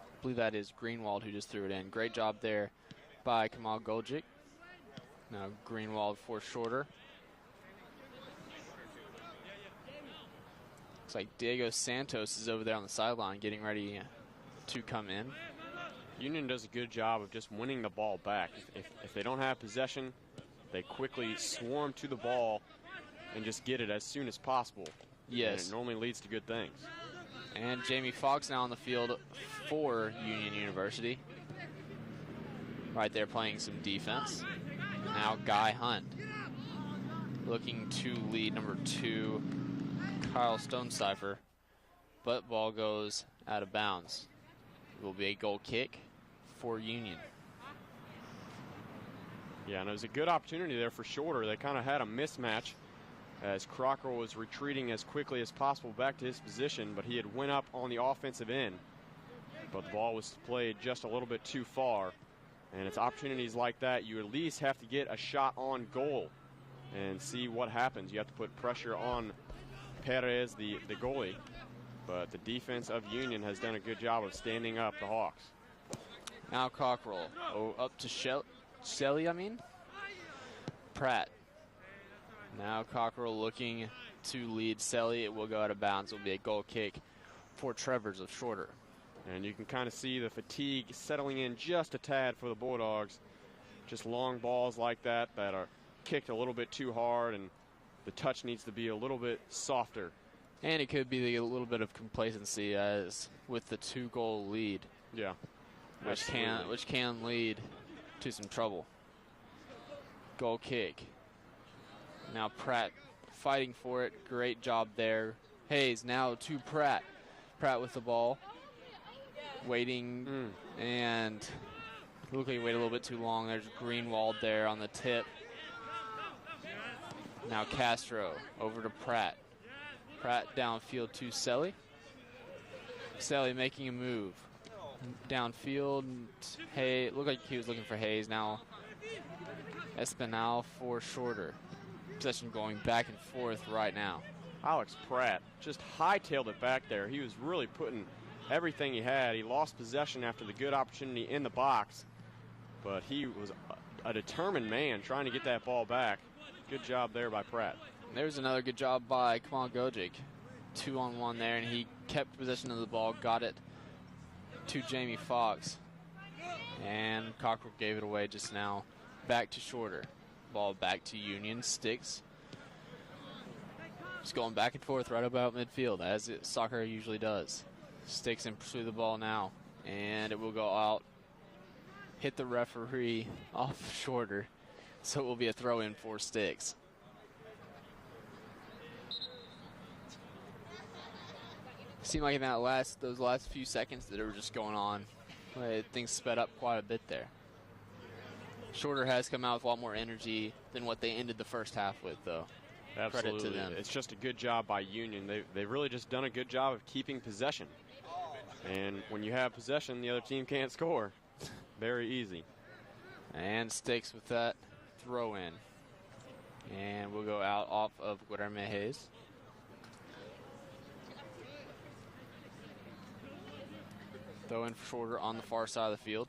I believe that is Greenwald who just threw it in. Great job there by Kamal Goljic. Now Greenwald for Shorter. Looks like Diego Santos is over there on the sideline getting ready to come in. Union does a good job of just winning the ball back. If they don't have possession, they quickly swarm to the ball and just get it as soon as possible. Yes. And it normally leads to good things. And Jamie Fox now on the field for Union University. Right there playing some defense. Now Guy Hunt looking to lead number 2, Kyle Stonecipher, but ball goes out of bounds. It will be a goal kick for Union. Yeah, and it was a good opportunity there for Shorter. They kind of had a mismatch as Crocker was retreating as quickly as possible back to his position, but he had went up on the offensive end. But the ball was played just a little bit too far. And it's opportunities like that, you at least have to get a shot on goal and see what happens. You have to put pressure on Perez, the goalie. But the defense of Union has done a good job of standing up the Hawks. Now Cockrell up to Shelley, Pratt. Now Cockrell looking to lead Selly. It will go out of bounds. It will be a goal kick for Trevors of Shorter. And you can kind of see the fatigue settling in just a tad for the Bulldogs. Just long balls like that are kicked a little bit too hard, and the touch needs to be a little bit softer And it could be a little bit of complacency as with the 2-goal lead. Yeah. Which can lead to some trouble. Goal kick. Now Pratt fighting for it. Great job there. Hayes now to Pratt. Pratt with the ball. Waiting and look like he waited a little bit too long. There's Greenwald there on the tip. Now Castro over to Pratt. Pratt downfield to Selly. Selly making a move. Downfield. Hey, looked like he was looking for Hayes. Now Espinal for Shorter. Possession going back and forth right now. Alex Pratt just hightailed it back there. He was really putting everything he had. He lost possession after the good opportunity in the box, but he was a determined man trying to get that ball back. Good job there by Pratt. There's another good job by Kamal Gojic. 2-on-1 there, and he kept possession of the ball, got it to Jamie Foxx. And Cockrell gave it away just now. Back to Shorter. Ball back to Union. Sticks. Just going back and forth right about midfield, as soccer usually does. Sticks in pursuit of the ball now, and it will go out. Hit the referee off Shorter, so it will be a throw-in for Sticks. Seemed like in those last few seconds that it were just going on, things sped up quite a bit there. Shorter has come out with a lot more energy than what they ended the first half with, though. Absolutely. Credit to them. It's just a good job by Union. They've really just done a good job of keeping possession. And when you have possession, the other team can't score. Very easy. And Sticks with that throw in. And we'll go out off of Guilherme Hayes. Throw in for Shorter on the far side of the field.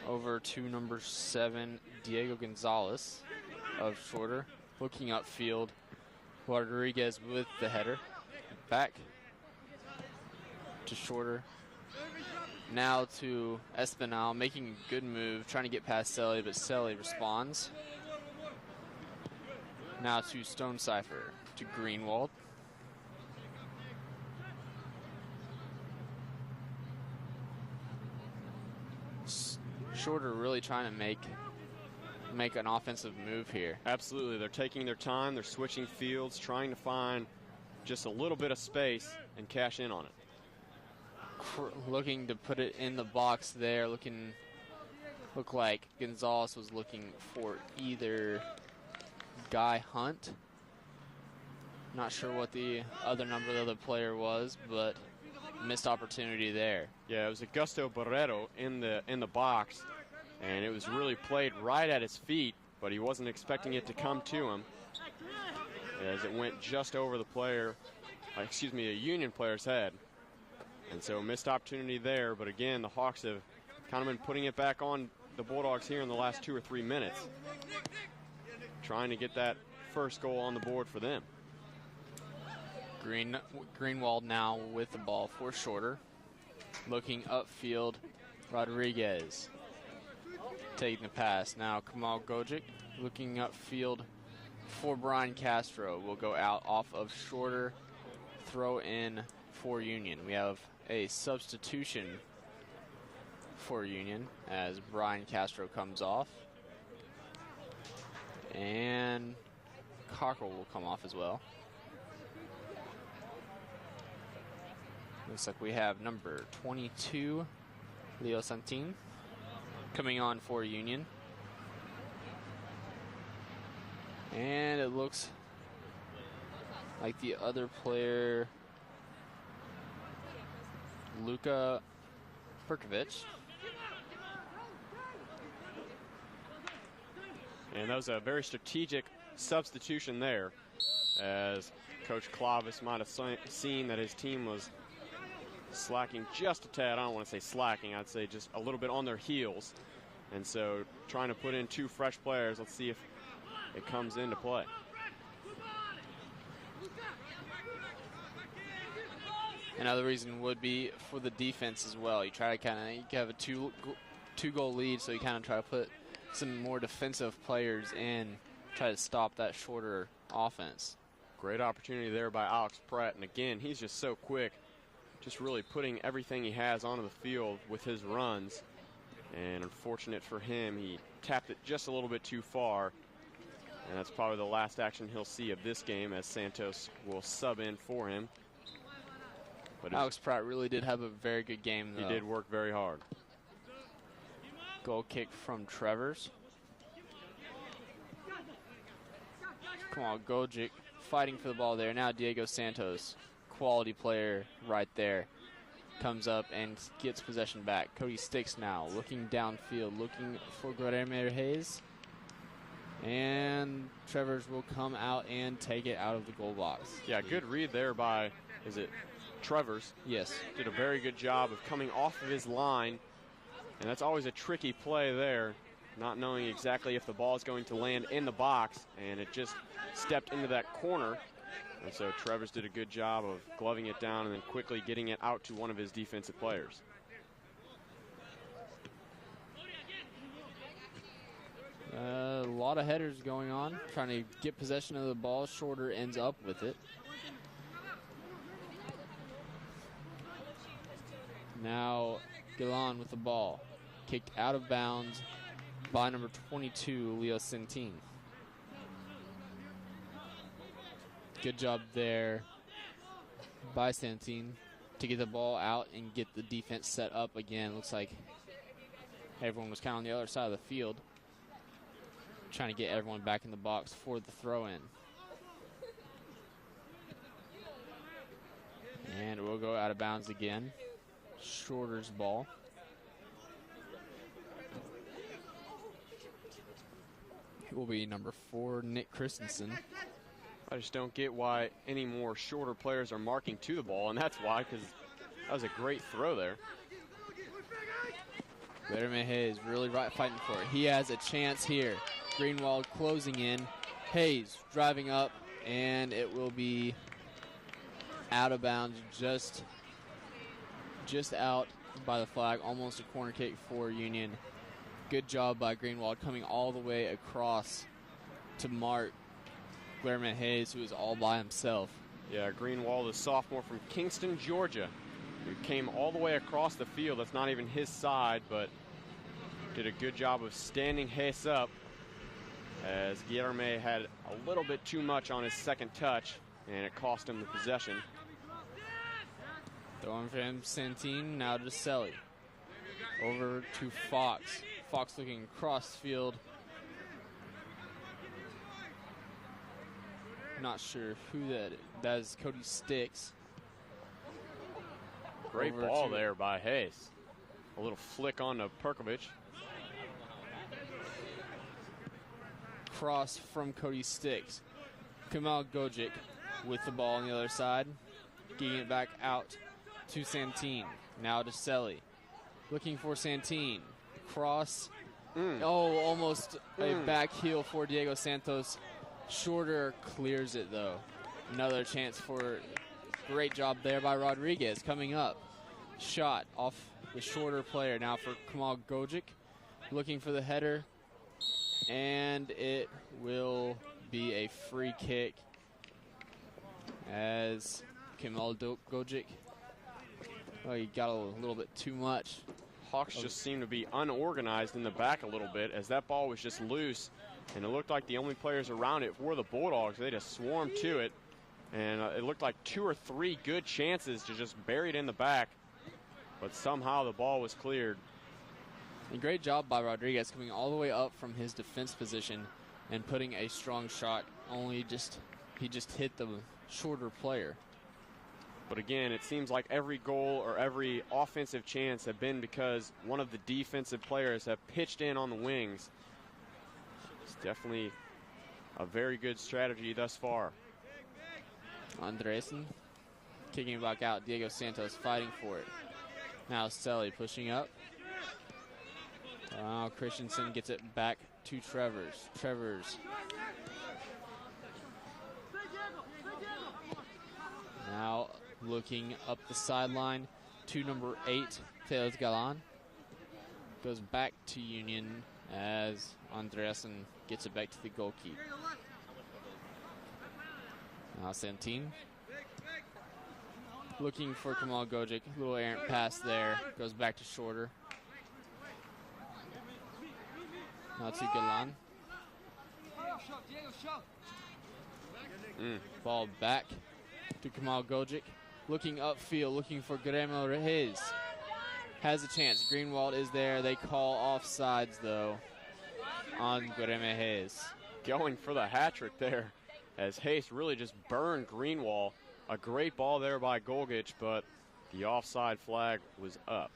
Over to number 7, Diego Gonzalez of Shorter. Looking upfield. Rodriguez with the header. Back to Shorter. Now to Espinal, making a good move, trying to get past Selly, but Selly responds. Now to Stonecipher, to Greenwald. Shorter really trying to make an offensive move here. Absolutely. They're taking their time. They're switching fields, trying to find just a little bit of space and cash in on it. Looking to put it in the box there. Look like Gonzalez was looking for either Guy Hunt. Not sure what the other number of the player was, but missed opportunity there. Yeah, it was Augusto Barreto in the box, and it was really played right at his feet, but he wasn't expecting it to come to him as it went just over the a Union player's head. And so missed opportunity there, but again, the Hawks have kind of been putting it back on the Bulldogs here in the last 2 or 3 minutes, trying to get that first goal on the board for them. Greenwald now with the ball for Shorter. Looking upfield, Rodriguez taking the pass. Now Kamal Gojic looking upfield for Brian Castro. Will go out off of Shorter. Throw in for Union. We have a substitution for Union as Brian Castro comes off. And Cockrell will come off as well. Looks like we have number 22, Leo Santin, coming on for Union. And it looks like the other player, Luka Perkovic. And that was a very strategic substitution there, as Coach Clavis might have seen that his team was slacking just a tad. I don't want to say slacking, I'd say just a little bit on their heels. And so trying to put in 2 fresh players. Let's see if it comes into play. Another reason would be for the defense as well. You try to you have a two-goal lead, so you kind of try to put some more defensive players in try to stop that shorter offense. Great opportunity there by Alex Pratt, and again, he's just so quick, just really putting everything he has onto the field with his runs. And unfortunate for him, he tapped it just a little bit too far. And that's probably the last action he'll see of this game, as Santos will sub in for him. But Alex Pratt really did have a very good game, though. He did work very hard. Goal kick from Trevors. Come on, Gojic fighting for the ball there. Now Diego Santos, quality player right there, comes up and gets possession back. Cody Sticks now looking downfield, looking for Guilherme Hayes. And Trevors will come out and take it out of the goal box. Yeah, good read there by, is it Trevors? Yes. Did a very good job of coming off of his line. And that's always a tricky play there, not knowing exactly if the ball is going to land in the box. And it just stepped into that corner. And so Trevors did a good job of gloving it down and then quickly getting it out to one of his defensive players. A lot of headers going on, trying to get possession of the ball. Shorter ends up with it. Now Galan with the ball. Kicked out of bounds by number 22, Leo Centin. Good job there by Centin to get the ball out and get the defense set up again. Looks like everyone was kind of on the other side of the field, trying to get everyone back in the box for the throw-in. And we'll go out of bounds again. Shorter's ball. It will be number 4, Nick Christensen. I just don't get why any more shorter players are marking to the ball, and that's why, because that was a great throw there. Guilherme Hayes really fighting for it. He has a chance here. Greenwald closing in. Hayes driving up, and it will be out of bounds, just out by the flag. Almost a corner kick for Union. Good job by Greenwald coming all the way across to mark Guilherme Hayes, who is all by himself. Yeah, Greenwald, a sophomore from Kingston, Georgia, who came all the way across the field. That's not even his side, but did a good job of standing Hayes up, as Guilherme had a little bit too much on his second touch, and it cost him the possession. Throwing for him, Centin, now to Selly. Over to Fox. Fox looking across field. Not sure who that is. That is Cody Sticks. Great ball there by Hayes. A little flick on to Perkovic. Cross from Cody Sticks. Kamal Gojic with the ball on the other side. Getting it back out to Centin. Now to Selly. Looking for Centin. Cross. Oh, almost a back heel for Diego Santos. Shorter clears it, though. Another chance for great job there by Rodriguez coming up. Shot off the shorter player now for Kamal Gojic. Looking for the header. And it will be a free kick as Kamal Gojic. Oh, he got a little bit too much. Hawks just seemed to be unorganized in the back a little bit, as that ball was just loose, and it looked like the only players around it were the Bulldogs. They just swarmed to it, and it looked like 2 or 3 good chances to just bury it in the back, but somehow the ball was cleared. A great job by Rodriguez coming all the way up from his defense position and putting a strong shot. He just hit the shorter player. But again, it seems like every goal or every offensive chance have been because one of the defensive players have pitched in on the wings. It's definitely a very good strategy thus far. Andresen kicking it back out. Diego Santos fighting for it. Now Selly pushing up. Christensen gets it back to Trevors. Trevors. Now looking up the sideline to number 8, Teos Galan. Goes back to Union as Andreasen gets it back to the goalkeeper. Now Santin looking for Kamal Gojic. Little errant pass there. Goes back to Shorter. Now to Galan. Ball back to Kamal Gojic. Looking upfield, looking for Guillermo Reyes. Has a chance. Greenwald is there. They call offsides, though, on Guillermo Reyes. Going for the hat trick there, as Hayes really just burned Greenwald. A great ball there by Golgic, but the offside flag was up.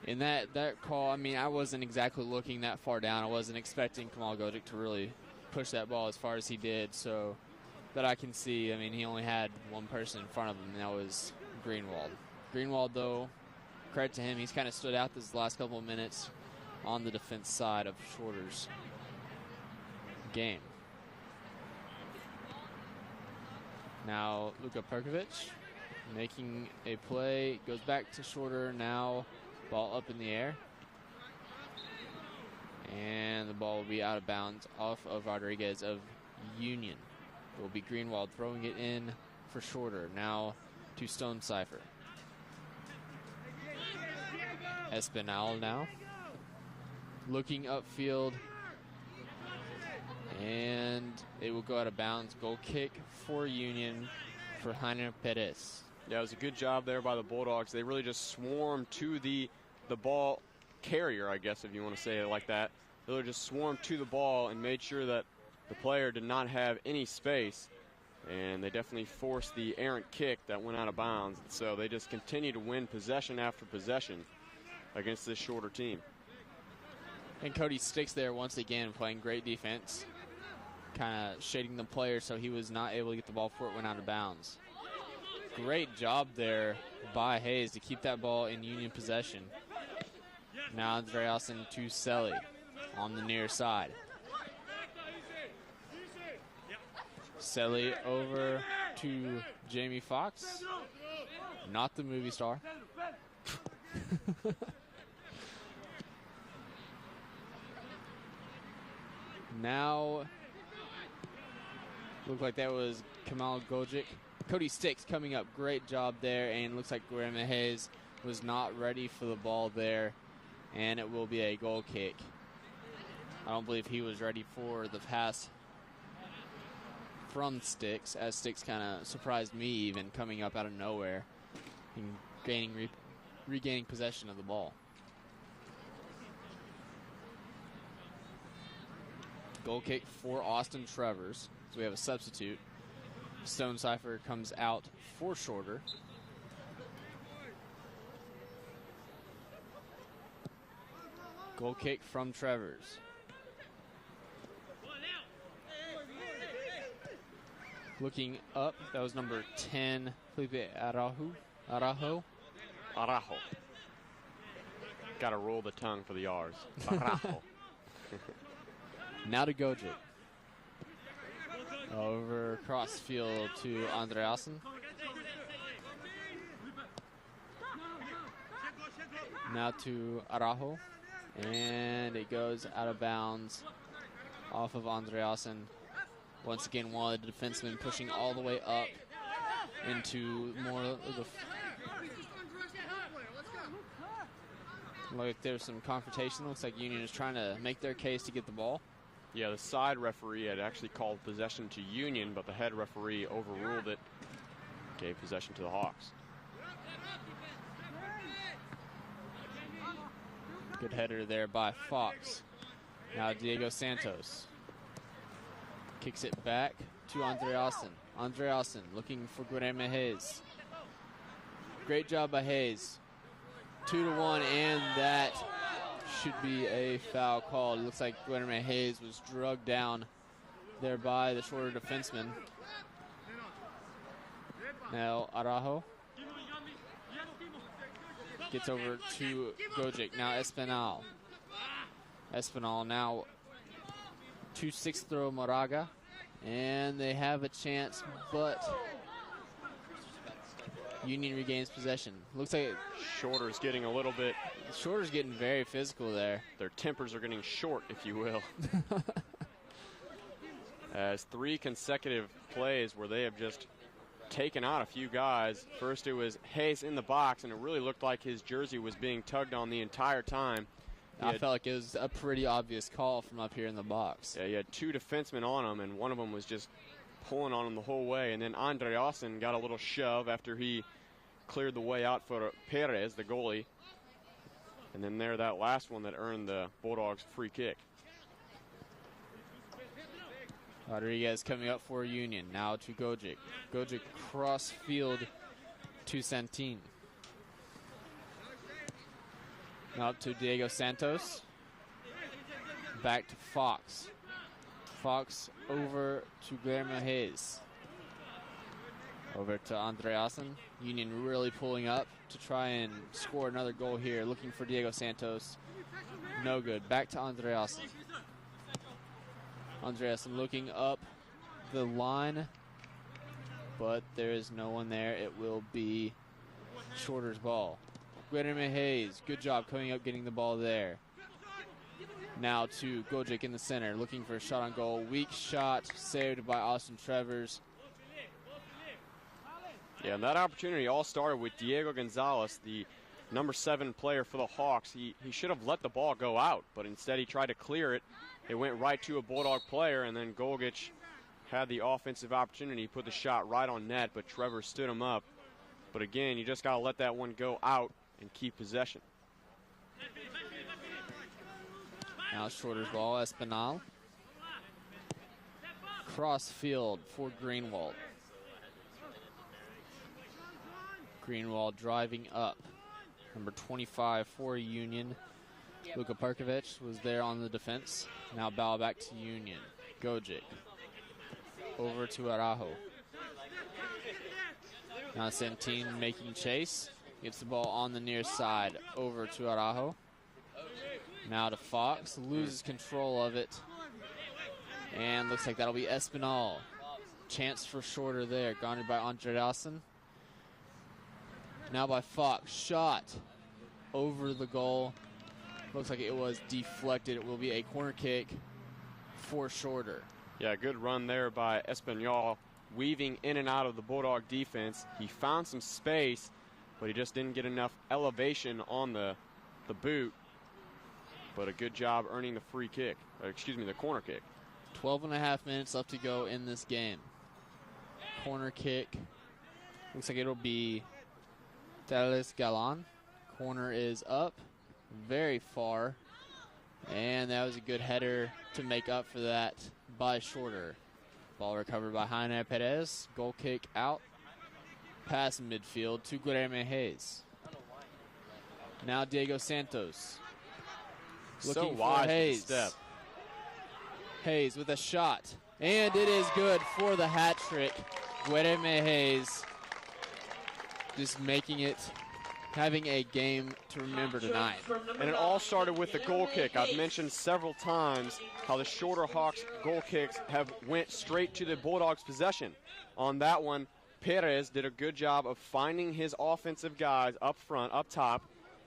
In that call, I mean, I wasn't exactly looking that far down. I wasn't expecting Kamal Gojic to really push that ball as far as he did. So that I can see, I mean, he only had one person in front of him, and that was Greenwald. Greenwald, though, credit to him, he's kind of stood out this last couple of minutes on the defense side of Shorter's game. Now Luka Perkovic making a play, goes back to Shorter. Now ball up in the air, and the ball will be out of bounds off of Rodriguez of Union. It will be Greenwald throwing it in for Shorter. Now to Stonecipher. Espinal now looking upfield, and it will go out of bounds. Goal kick for Union for Jaime Perez. Yeah, it was a good job there by the Bulldogs. They really just swarmed to the ball carrier, I guess, if you want to say it like that. They really just swarmed to the ball and made sure that the player did not have any space, and they definitely forced the errant kick that went out of bounds. So they just continue to win possession after possession against this Shorter team. And Cody Sticks there once again playing great defense, kind of shading the player so he was not able to get the ball before it went out of bounds. Great job there by Hayes to keep that ball in Union possession. Now Andreasen to Selly on the near side. Selly over to Jamie Foxx, not the movie star. Now, looked like that was Kamal Gojic. Cody Sticks coming up, great job there, and looks like Guillermo Hayes was not ready for the ball there, and it will be a goal kick. I don't believe he was ready for the pass from Sticks, as Sticks kind of surprised me even coming up out of nowhere and regaining possession of the ball. Goal kick for Austin Trevors. So we have a substitute. Stonecipher comes out for Shorter. Goal kick from Trevors. Looking up, that was number 10, Felipe Araujo. Got to roll the tongue for the R's. Araujo. Now to Gojic. Over cross field to Andreasen. Now to Araujo. And it goes out of bounds off of Andreasen. Once again, one of the defensemen pushing all the way up into more of the... Like there's some confrontation. Looks like Union is trying to make their case to get the ball. Yeah, the side referee had actually called possession to Union, but the head referee overruled it, gave possession to the Hawks. Good header there by Fox. Now Diego Santos kicks it back to Andreasen. Andreasen looking for Guillermo Hayes. Great job by Hayes. 2-1, and that should be a foul call. It looks like Guillermo Hayes was drugged down there by the Shorter defenseman. Now Araujo gets over to Gojic. Now Espinal. Espinal now to 6th throw Moraga. And they have a chance, but Union regains possession. Looks like Shorter's getting a little bit... Shorter's getting very physical there. Their tempers are getting short, if you will. as 3 consecutive plays where they have just taken out a few guys. First it was Hayes in the box, and it really looked like his jersey was being tugged on the entire time. I felt like it was a pretty obvious call from up here in the box. Yeah, he had 2 defensemen on him, and one of them was just pulling on him the whole way. And then Andreasen got a little shove after he cleared the way out for Perez, the goalie. And then that last one that earned the Bulldogs free kick. Rodriguez coming up for Union. Now to Gojic. Gojic cross field to Santin. Now up to Diego Santos. Back to Fox. Fox over to Guillermo Hayes. Over to Andreasen. Union really pulling up to try and score another goal here. Looking for Diego Santos. No good. Back to Andreasen. Andreasen looking up the line, but there is no one there. It will be Shorter's ball. Guillermo Hayes, good job coming up, getting the ball there. Now to Gojic in the center, looking for a shot on goal. Weak shot, saved by Austin Trevors. Yeah, and that opportunity all started with Diego Gonzalez, the number 7 player for the Hawks. He should have let the ball go out, but instead he tried to clear it. It went right to a Bulldog player, and then Golgic had the offensive opportunity, put the shot right on net, but Trevor stood him up. But again, you just got to let that one go out and keep possession. Now Shorter's ball, Espinal. Cross field for Greenwald. Greenwald driving up. Number 25 for Union. Luka Perkovic was there on the defense. Now ball back to Union. Gojic. Over to Araujo. Now Santin making chase. Gets the ball on the near side. Over to Araujo. Now to Fox. Loses control of it. And looks like that'll be Espinal. Chance for Shorter there. Garnered by Andreasen. Now by Fox. Shot over the goal. Looks like it was deflected. It will be a corner kick for Shorter. Yeah, good run there by Espinal, weaving in and out of the Bulldog defense. He found some space, but he just didn't get enough elevation on the boot. But a good job earning the free kick, the corner kick. 12.5 minutes left to go in this game. Corner kick. Looks like it'll be Dallas Galan. Corner is up. Very far, and that was a good header to make up for that by Shorter. Ball recovered by Jaime Perez. Goal kick out. Pass midfield to Guillermo Hayes. Now Diego Santos. Looking for Hayes. Step. Hayes with a shot, and it is good for the hat trick. Guillermo Hayes just making it, having a game to remember tonight. And it all started with the goal kick. I've mentioned several times how the Shorter Hawks goal kicks have went straight to the Bulldogs' possession. On that one, Perez did a good job of finding his offensive guys up front, up top,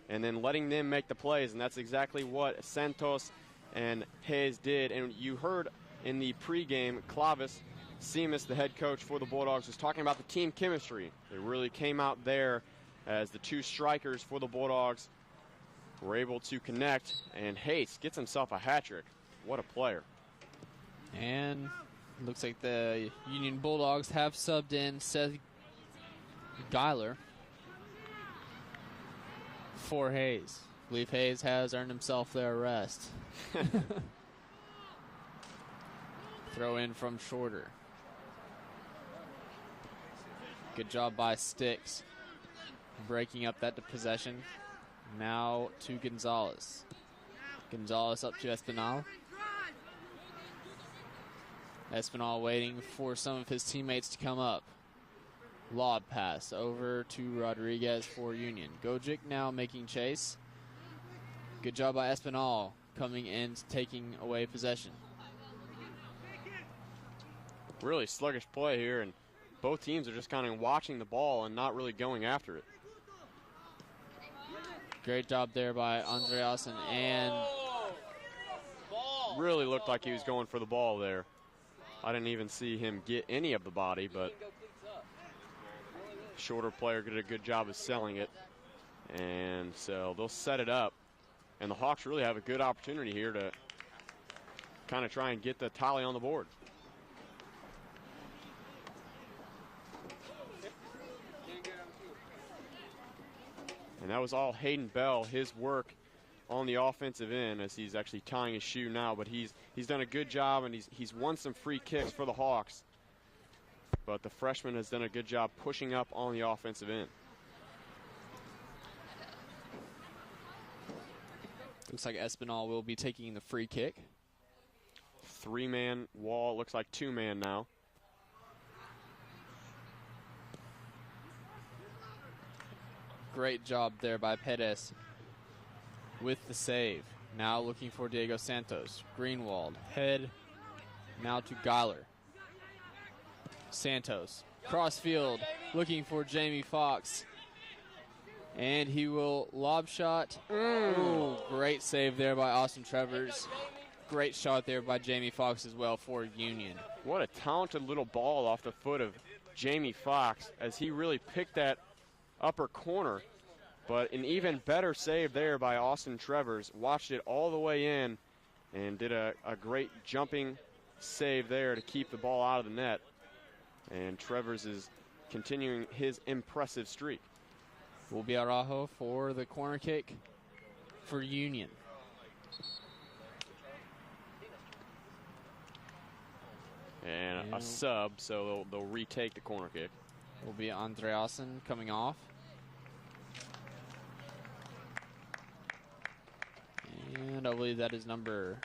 and then letting them make the plays. And that's exactly what Santos and Hayes did. And you heard in the pregame, Clavis Seamus, the head coach for the Bulldogs, was talking about the team chemistry. They really came out there as the 2 strikers for the Bulldogs were able to connect, and Hayes gets himself a hat trick. What a player. And looks like the Union Bulldogs have subbed in Seth Geiler for Hayes. I believe Hayes has earned himself their arrest. Throw in from Shorter. Good job by Sticks, breaking up that possession. Now to Gonzalez. Gonzalez up to Espinal. Espinal waiting for some of his teammates to come up. Lob pass over to Rodriguez for Union. Gojic now making chase. Good job by Espinal coming in, taking away possession. Really sluggish play here, and both teams are just kind of watching the ball and not really going after it. Great job there by Andreasen, and really looked like he was going for the ball there. I didn't even see him get any of the body, but shorter player did a good job of selling it. And so they'll set it up. And the Hawks really have a good opportunity here to kind of try and get the tally on the board. And that was all Hayden Bell, his work on the offensive end, as he's actually tying his shoe now. But he's done a good job, and he's won some free kicks for the Hawks. But the freshman has done a good job pushing up on the offensive end. Looks like Espinal will be taking the free kick. 3-man wall, looks like 2-man now. Great job there by Perez with the save. Now looking for Diego Santos. Greenwald, head, now to Geiler. Santos, cross field, looking for Jamie Foxx. And he will lob shot. Ooh, great save there by Austin Trevors. Great shot there by Jamie Foxx as well for Union. What a talented little ball off the foot of Jamie Foxx, as he really picked that upper corner. But an even better save there by Austin Trevors. Watched it all the way in and did a great jumping save there to keep the ball out of the net. And Trevors is continuing his impressive streak. Will be Araujo for the corner kick for Union. And a sub, so they'll retake the corner kick. Will be Andreasen coming off. And I believe that is number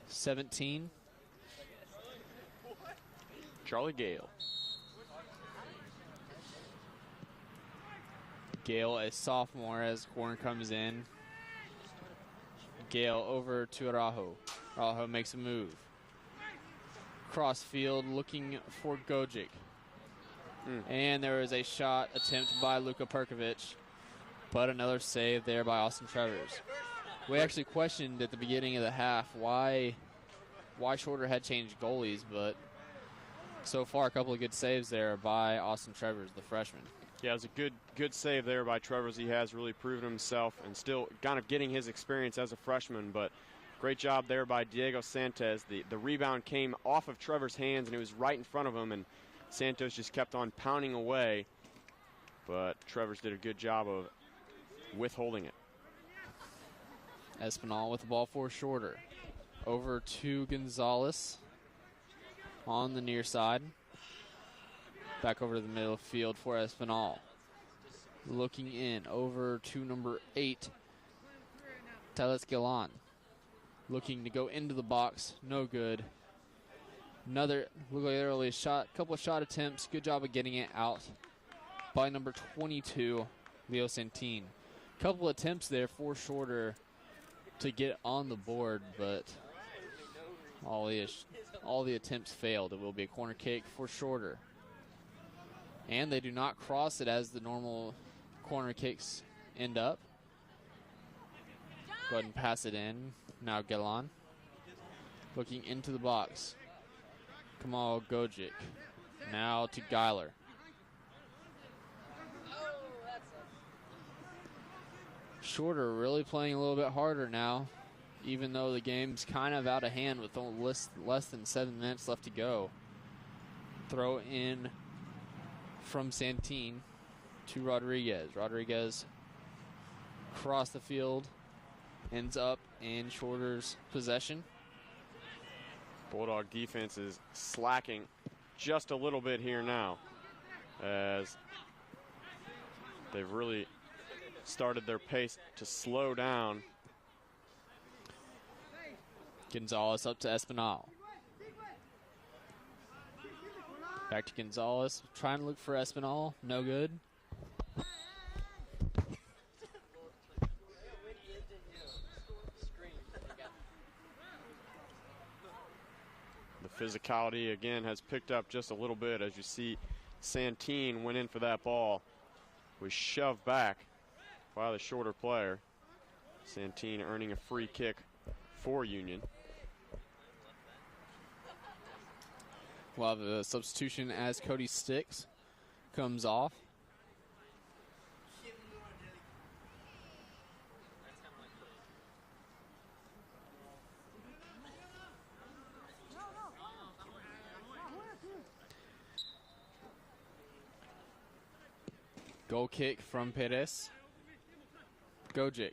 17. Charlie Gale. Gale, a sophomore, as corner comes in. Gale over to Araujo. Araujo makes a move. Cross field looking for Gojic. And there is a shot attempt by Luka Perkovic, but another save there by Austin Trevors. We actually questioned at the beginning of the half why Shorter had changed goalies, but so far a couple of good saves there by Austin Trevors, the freshman. Yeah, it was a good save there by Trevors. He has really proven himself and still kind of getting his experience as a freshman, but great job there by Diego Santos. The rebound came off of Trevors' hands, and it was right in front of him, and Santos just kept on pounding away, but Trevors did a good job of withholding it. Espinal with the ball for Shorter. Over to Gonzalez on the near side. Back over to the middle of the field for Espinal. Looking in over to number 8, Teles Galan. Looking to go into the box, no good. Another, look like early shot, couple of shot attempts. Good job of getting it out by number 22, Leo Santin. Couple attempts there for Shorter to get on the board, but all the attempts failed. It will be a corner kick for Shorter. And they do not cross it as the normal corner kicks end up. Go ahead and pass it in. Now Galan looking into the box. Kamal Gojic. Now to Geiler. Shorter really playing a little bit harder now, even though the game's kind of out of hand with less than 7 minutes left to go. Throw in from Santin to Rodriguez. Rodriguez across the field, ends up in Shorter's possession. Bulldog defense is slacking just a little bit here now, as they've really started their pace to slow down. Gonzalez up to Espinal. Back to Gonzalez, trying to look for Espinal, no good. The physicality again has picked up just a little bit, as you see Santin went in for that ball. Was shoved back by the Shorter player. Santin earning a free kick for Union. We'll have a substitution as Cody Sticks comes off. Goal kick from Perez. Gojic.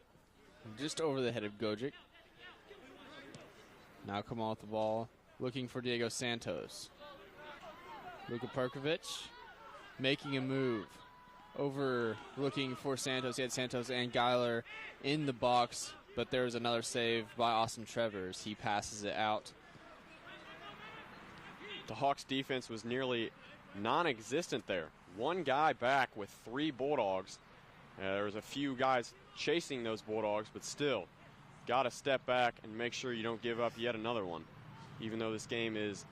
Just over the head of Gojic. Now come off the ball. Looking for Diego Santos. Luka Perkovic making a move. Over looking for Santos. He had Santos and Geiler in the box, but there was another save by Austin Trevors. He passes it out. The Hawks defense was nearly non-existent there. One guy back with 3 Bulldogs. There was a few guys chasing those Bulldogs, but still, got to step back and make sure you don't give up yet another one. Even though this game is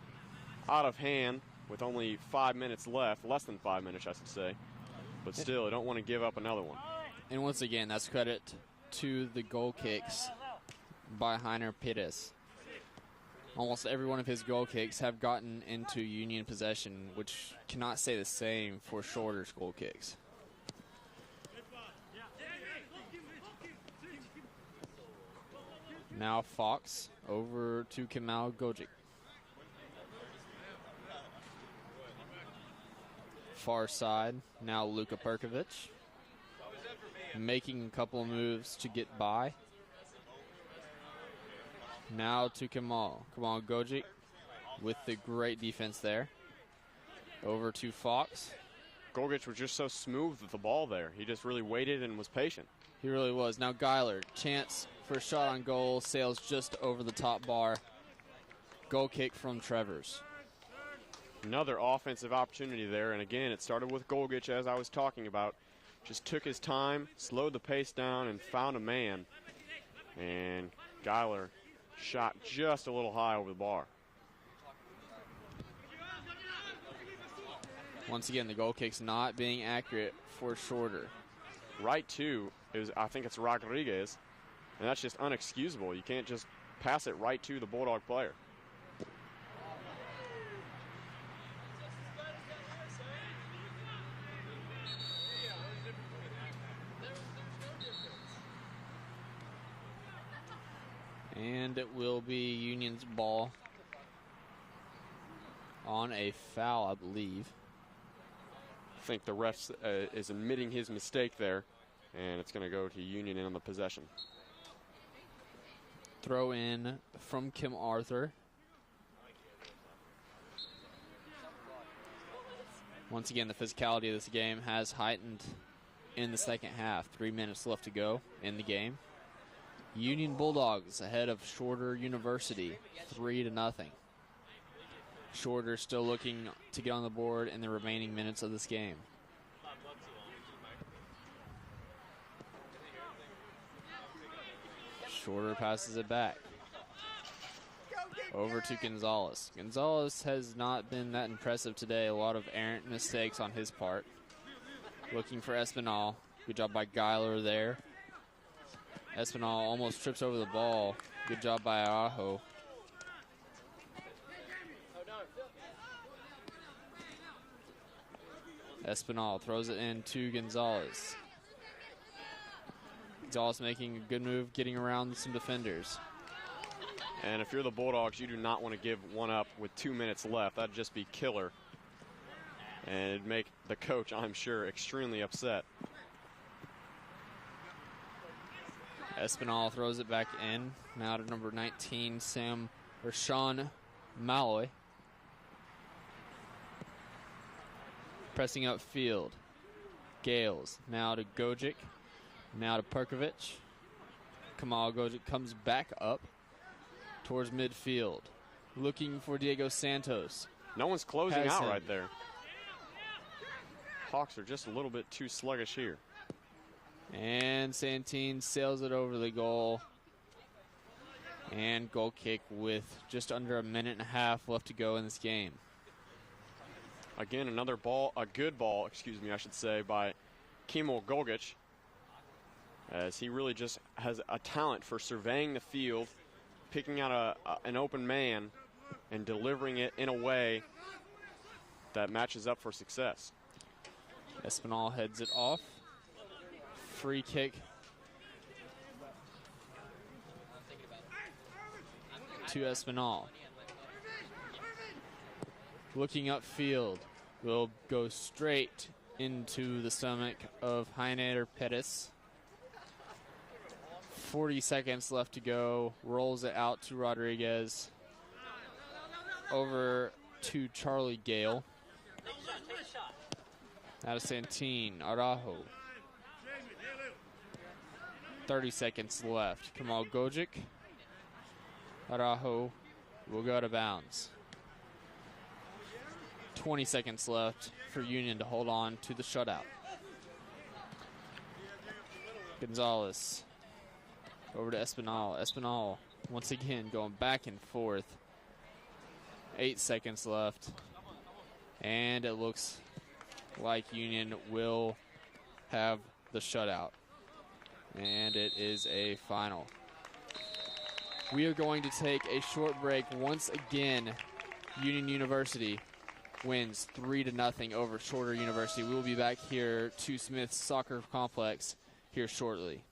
out of hand with only 5 minutes left, less than 5 minutes, I should say. But still, you don't want to give up another one. And once again, that's credit to the goal kicks by Heiner Perez. Almost every one of his goal kicks have gotten into Union possession, which cannot say the same for Shorter's goal kicks. Now Fox over to Kemal Gojic. Far side, now Luka Perkovic. Making a couple of moves to get by. Now to Kemal. Kemal Gojic with the great defense there. Over to Fox. Gojic was just so smooth with the ball there. He just really waited and was patient. He really was. Now Geiler, chance for a shot on goal, sails just over the top bar. Goal kick from Trevors. Another offensive opportunity there, and again, it started with Gojic, as I was talking about. Just took his time, slowed the pace down, and found a man. And Geiler shot just a little high over the bar. Once again, the goal kick's not being accurate for Shorter. Right to is, I think it's Rodriguez, and that's just unexcusable. You can't just pass it right to the Bulldog player. And it will be Union's ball on a foul, I believe. I think the ref is admitting his mistake there, and it's going to go to Union in on the possession. Throw in from Kim Arthur. Once again, the physicality of this game has heightened in the second half. 3 minutes left to go in the game. Union Bulldogs ahead of Shorter University, 3-0. Shorter still looking to get on the board in the remaining minutes of this game. Shorter passes it back. Over to Gonzalez. Gonzalez has not been that impressive today. A lot of errant mistakes on his part. Looking for Espinal. Good job by Geiler there. Espinal almost trips over the ball. Good job by Ajo. Espinal throws it in to Gonzalez. Gonzalez making a good move, getting around some defenders. And if you're the Bulldogs, you do not want to give one up with 2 minutes left. That'd just be killer. And it'd make the coach, I'm sure, extremely upset. Espinal throws it back in. Now to number 19, Sean Malloy. Pressing up field. Gales. Now to Gojic. Now to Perkovic. Kemal Gojic comes back up towards midfield. Looking for Diego Santos. No one's closing out right there. Hawks are just a little bit too sluggish here. And Santine sails it over the goal. And goal kick with just under a minute and a half left to go in this game. Again, another ball, a good ball, excuse me, I should say, by Kemal Gojic, as he really just has a talent for surveying the field, picking out an open man, and delivering it in a way that matches up for success. Espinal heads it off. Free kick to Espinal. Looking upfield, will go straight into the stomach of Heiner Pettis. 40 seconds left to go. Rolls it out to Rodriguez. Over to Charlie Gale. Out of Santin, Araujo. 30 seconds left. Kamal Gojic. Araujo will go out of bounds. 20 seconds left for Union to hold on to the shutout. Gonzalez over to Espinal. Espinal once again going back and forth. 8 seconds left. And it looks like Union will have the shutout. And it is a final. We are going to take a short break. Once again, Union University wins 3-0 over Shorter University. We will be back here to Smith's Soccer Complex here shortly.